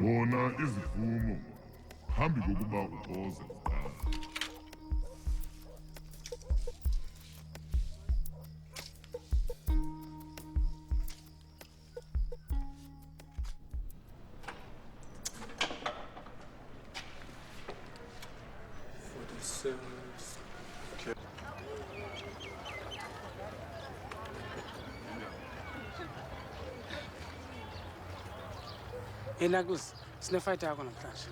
Bona izivumo phambi kokuba uxoze kuqala. Knuckles, sinefight yakho namhlanje.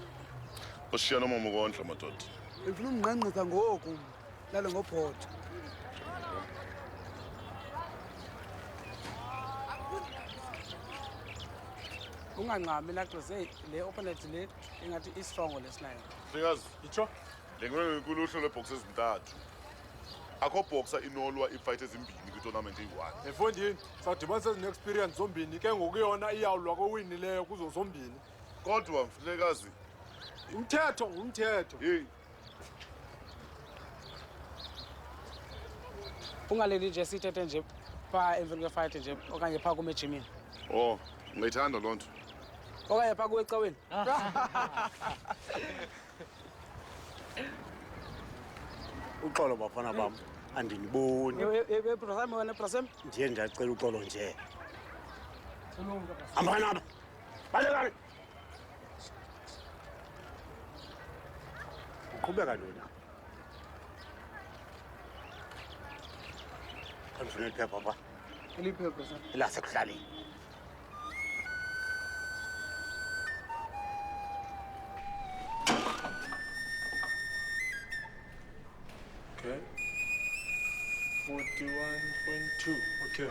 Ushiya noma ukondla madoda. Ngifuna ungqengqeza ngoku, lale ngophoto. Ungancami Knuckles, hey, le opponent le engathi is strong lesinayo. Mhlekazi, itsho? Lengwe ngenkulu uhlo lwebox ezintathu. Akho boxer inolwa ifight ezimbini kwi-tournament eyi-1. Efondini, sawudibanisa ezine-experience zombini ke ngokuyona iyawulwa kowinileyo kuzo zombini. Kodwa mhlekazi, umthetho ngumthetho. Hey. Ungaleli nje sithethe nje pha emveni kwefight nje okanye pha kumejimini. Oh, ngiyithanda loo nto. Okanye pha kuwecaweni. Uxolo bafana bam, andiniboni. Brasam wena Brasam. Ndiye ndiyacela uxolo nje. Hambani apha. Balekani. Uqhubeka lona. Andifuna iphepha pha. Eliphepha Brasam. Lasekuhlaleni. Okay. 41.2. Okay.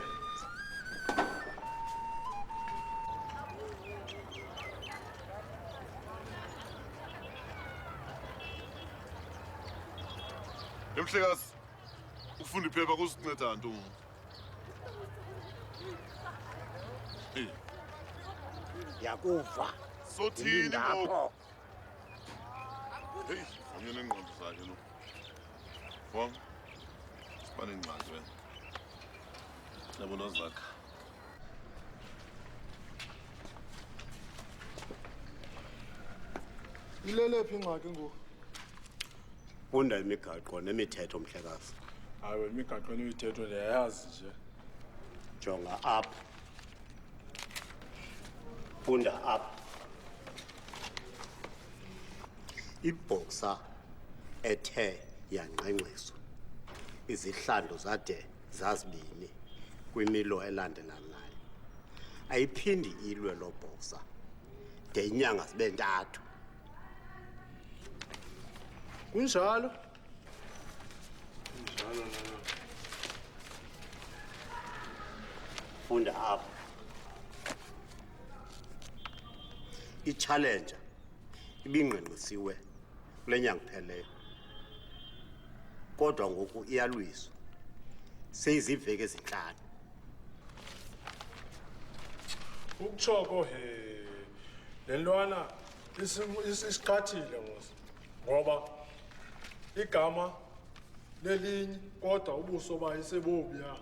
Mhlekazi, ufunda iphepha kusinceda nto. Yakuva. Sothini ngoku? Hey, vamye nengqondo zakhe lo. Wam, sibane ingxaki wena. Yabona zakhe. Ilelephi ingxaki ngoku? Funda imigaqo nemithetho mhlekazi. Hayi, imigaqo nemithetho ndiyayazi nje. Jonga apha. Funda apha. Ibhoxa ethe yanqengqiswa izihlandlo zade zazibini kwimilo elandelanayo. Ayiphindi ilwe lo bhoxa de inyanga zibe ntathu. Kunjalo? Kunjalo na. Funda apha. I-challenger ibingqinqisiwe kule nyanga ipheleyo. Kodwa ngoku iyalwiswa. Seyiziveke ezinhlanu. Ukuchoko he. Lentwana isiqathile ngosi. Ngoba igama lelinye kodwa ubuso bayo sebobuya.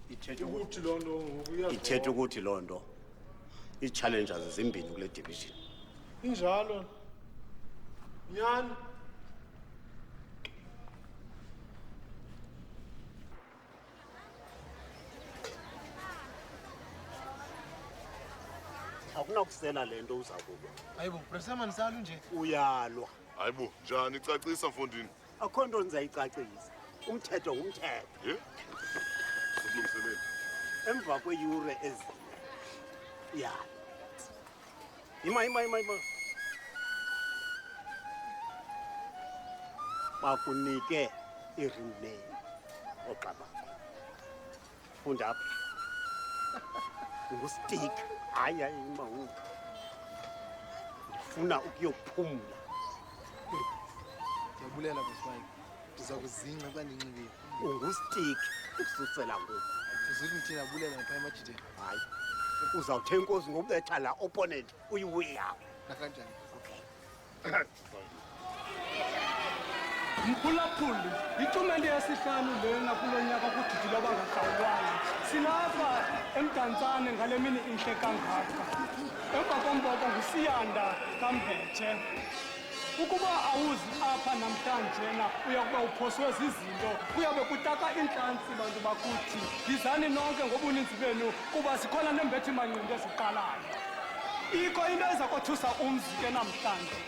Ithethe ukuthi loo nto ngoku iyazona. Ithethe ukuthi loo nto i-challengers ezimbini kule division. Injalo. Nyani. ndifuna ukusela le nto uza kuba. Hayibo, Bresema nisalo nje. Uyalwa. Hayibo, njani icacisa mfondini? Akho nto ndizayicacisa. Umthetho ngumthetho. Ye? Sokulungiselela. Emva kweyure ezine. Ya. Ima. Bakunike i-ring name oxabakho. Funda apha. Ngustick. Hayi ima. Ndifuna ukuyophumla. Ndiyabulela bosibaya. Ndiza kuzinca xa ndinxibile. Ungustick usutsela ngoku. Uzithi mthina abulela ngapha emajiteni. Hayi. Uzawuthenga inkosi ngobetha la opponent uyiwina. Nakanjani? Okay. Mphulaphuli, itumente yesihlanu lena kulo nyaka kudidi lwabangahlawulwayo. Silapha eMdantsane ngale mini intle kangaka. Emva komboko nguSiyanda kaMbetshe. Ukuba awuzi apha namhlanje na uyakuba uphoswe zizinto kuyabe kutaka intlantsi bantu bakuthi yizani nonke ngobuninzi benu kuba sikhona nembethi manqindi eziqalayo. Ikho into eza kothusa umzi ke namhlanje.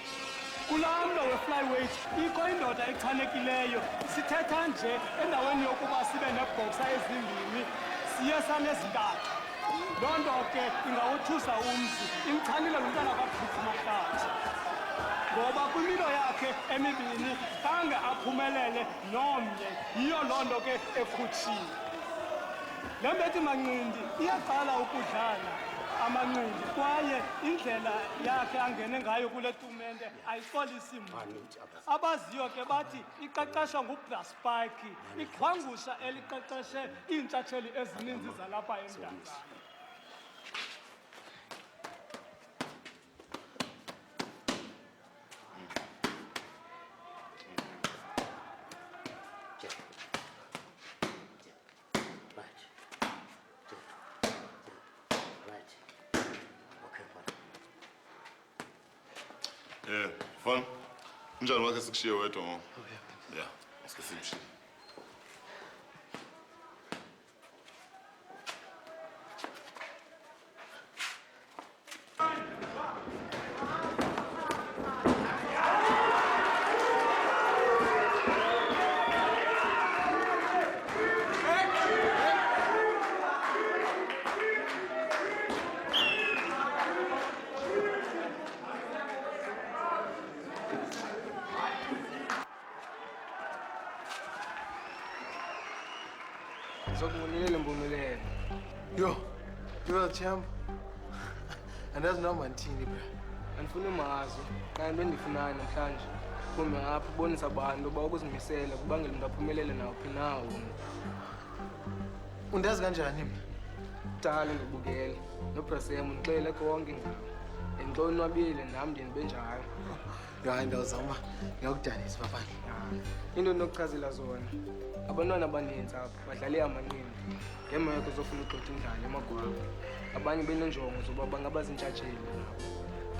Kulaa mlo we-flyweight ikho indoda echanekileyo. Sithetha nje endaweni yokuba sibe neebhoksa ezimbini siye sanezintathu. Loo nto ke ingawuthusa umzi, imchanile lo mntana kaPhutsi Mahlathi. Ngoba kwimilo yakhe emibini khange aphumelele nomnye, yiyo loo nto ke ekhutshiwe. Le mbethi manqindi iyaqala ukudlala amanqindi kwaye indlela yakhe angene ngayo kule tumente ayixolisi mntu. Abaziyo ke bathi iqeqeshwa nguBraspike, iqhwangusha eliqeqeshe iintshatsheli ezininzi zalapha eMdantsane. Fun. Njani wakhe sikushiye wedwa ngoku? Ya, sike simshiye. Sokubulela Mbumelelo. Yo champ. Andazi noma ndithini bra. Andifuni mazo. Xa into endifunayo namhlanje. Kumbe ngapha ubonisa abantu uba ukuzimisela kubangela umuntu aphumelele nawuphi na umntu. Undazi kanjani mna? Dala ndibukele. NoBrasem undixelele konke ngawo. Ndinonwabile nami ndibe njalo. Hayi ndawuzama ngiyakudanisa bafana. Into endinokuchazela zona. Abantwana abaninzi apha badlale amanqindi ngemeko zofuna ugxotha indlala emagwabo. Abanye benenjongo zoba bangaba zintshatsheli nabo.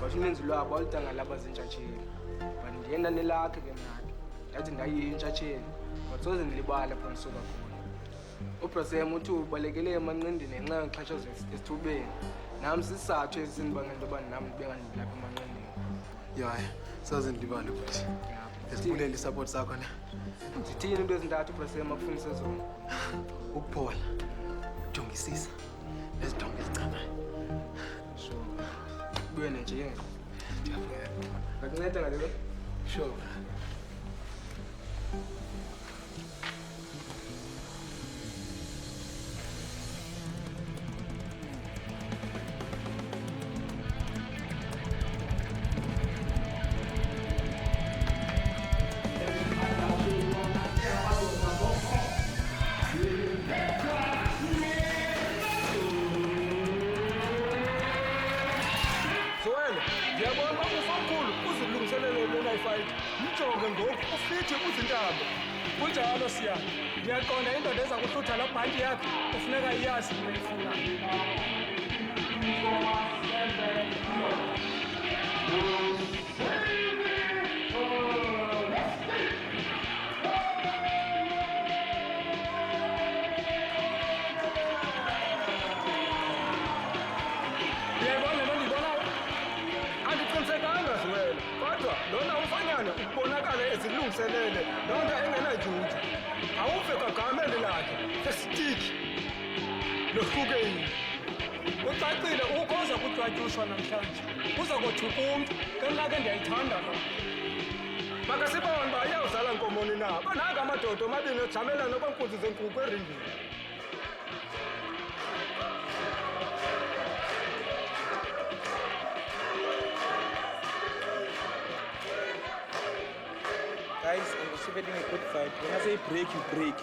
But uninzi lwabo aludanga laba zintshatsheli. But ndiyenda nelakhe ke nakhe. Ndathi ndayintshatsheli. But soze ndilibala apho ndisuka khona. UBrasem uthi ubalekele emanqindini ngenxa yoxhatshazo esithubeni. Nami sisizathu esindibangela into yoba nami ndibe ngandilapha emanqindini. Hayi, soze ndilibale futhi. Esibulela isupport sakho ne. Zithini into ezintathu uBrasem akufunise zona? Ukuphola, ujongisisa, nezidongo ezichamayo. Sure. Kubuye nje yena. Ndiyavuya. Ngakunceda ngale. Sure. Mjonge ngoku ufithi uzintambo. Kunjalo siya. Ngiyaqonda indoda eza kuhlutha la bhanti yakhe kufuneka iyazi into eyifunayo. Yebo, le nto ndiyibona umfanyana ukubonakala ezilungiselele loo nto engenajuju awuve gagamele lakhe sesitiki lohlukeni ucacile ukho oza kudwatyushwa namhlanje uza kothuka umntu kenake ndiyayithanda loo makasibone uba iyawuzala nkomoni na bananga amadoda omabini ojamelana kwenkunzi zenkukhu eringini Guys, I'm anticipating a good fight. When I say break, you break.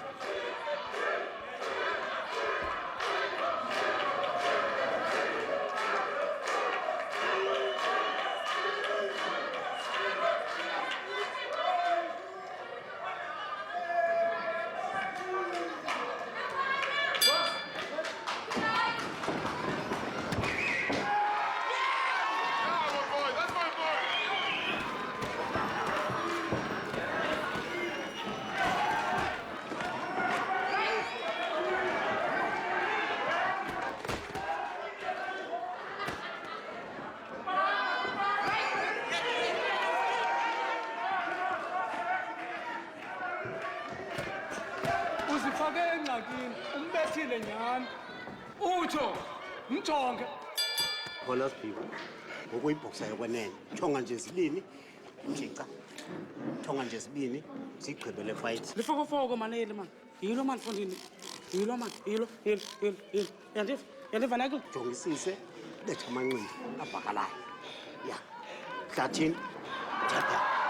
uzifake engxakini umbethile nyhani utsho mjonge khona sibhiwo ngokuyibhoksa yokwenene thonga nje zibini mjica thonga nje zibini sigqibele fight lifokofoko manele man yilo man fondini yilo man yilo yandiva nakho jongisise betha amanqindi abhakalayo ya hlathini tata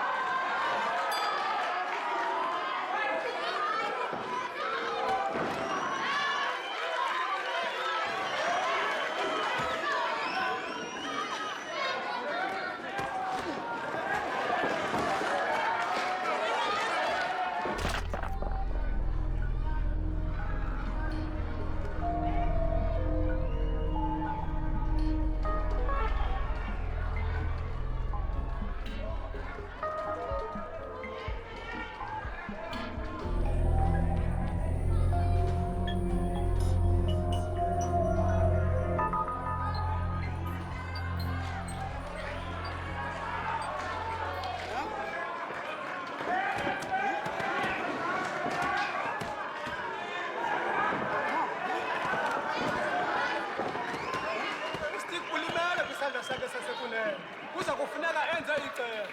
sakhe sasekunene kuza kufuneka enze icebo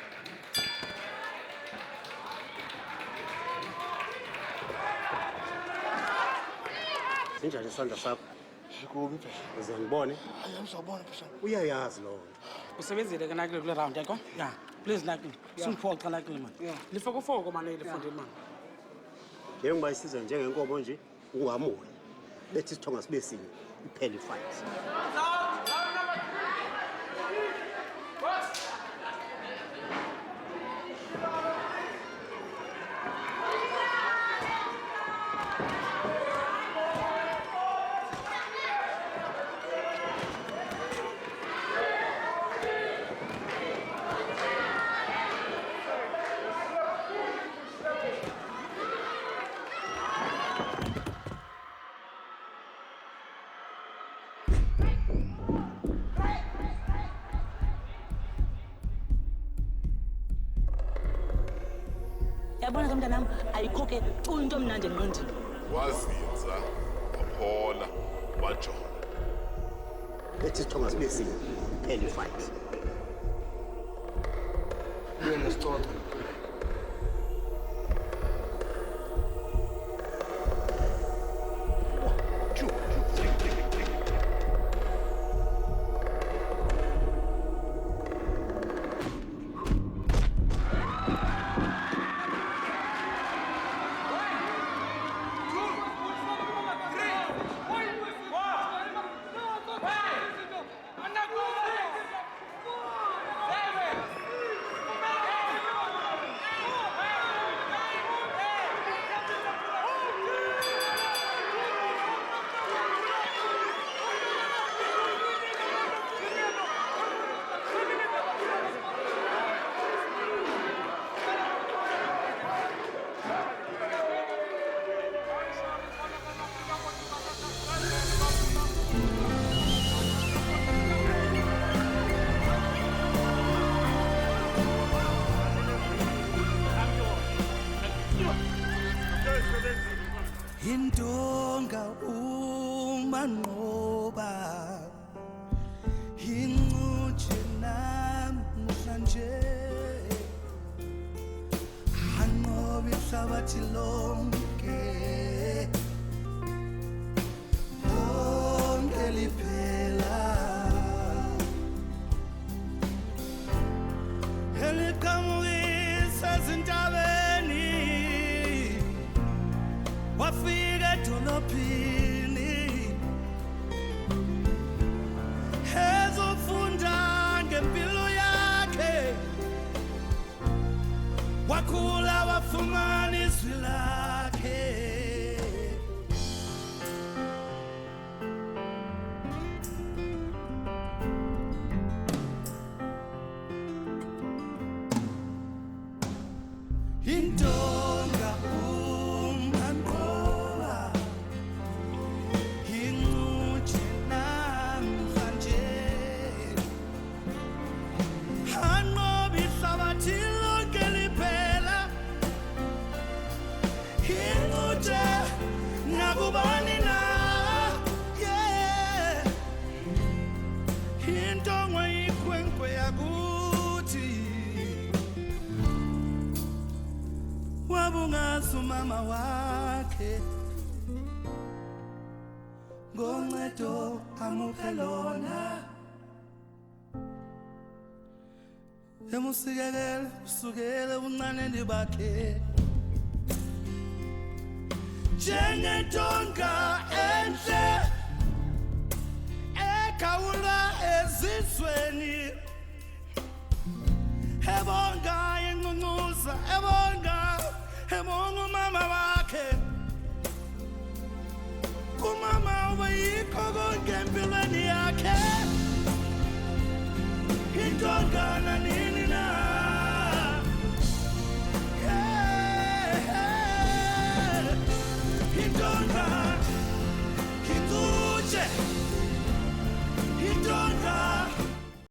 sinjani isandla sakho kubi phela uze ngibone hayi ngizobona phela uyayazi loo nto usebenzile ke nakule kule round yakho ya please nakile singiphoxa nakile man lifokofoko manele fondini man njengoba isizwe njengenkomo nje ungamuyi bethi isithonga sibe sinye iphele ifight yabona ke mntanam ayikho ke into omnandi engqondini wazinza waphola wajona bethi isithonga sibe sinye iphele ifight buye nesicoco Intonga umanqoba incutshe namhlanje anqoba ihlabathi lonke lonke liphela eliqhamukisa ezintabeni wafika edolophini ezofunda ngempilo yakhe wakhula wafumana izwi lakhe intonga umanqoba incutshe namhlanje anqoba ihlabathi lonke liphela incutshe nakubani na yeah intonga ikhwenkwe yakuthi wabungaza umama wakhe ngoncedo amuphe lona emusikekele usukele ubuncaneni bakhe njengentonga enhle ekhawula ezizweni ebonga yenqunquza ebonga umama wakhe umama ubeyikho konke empilweni yakhe intonga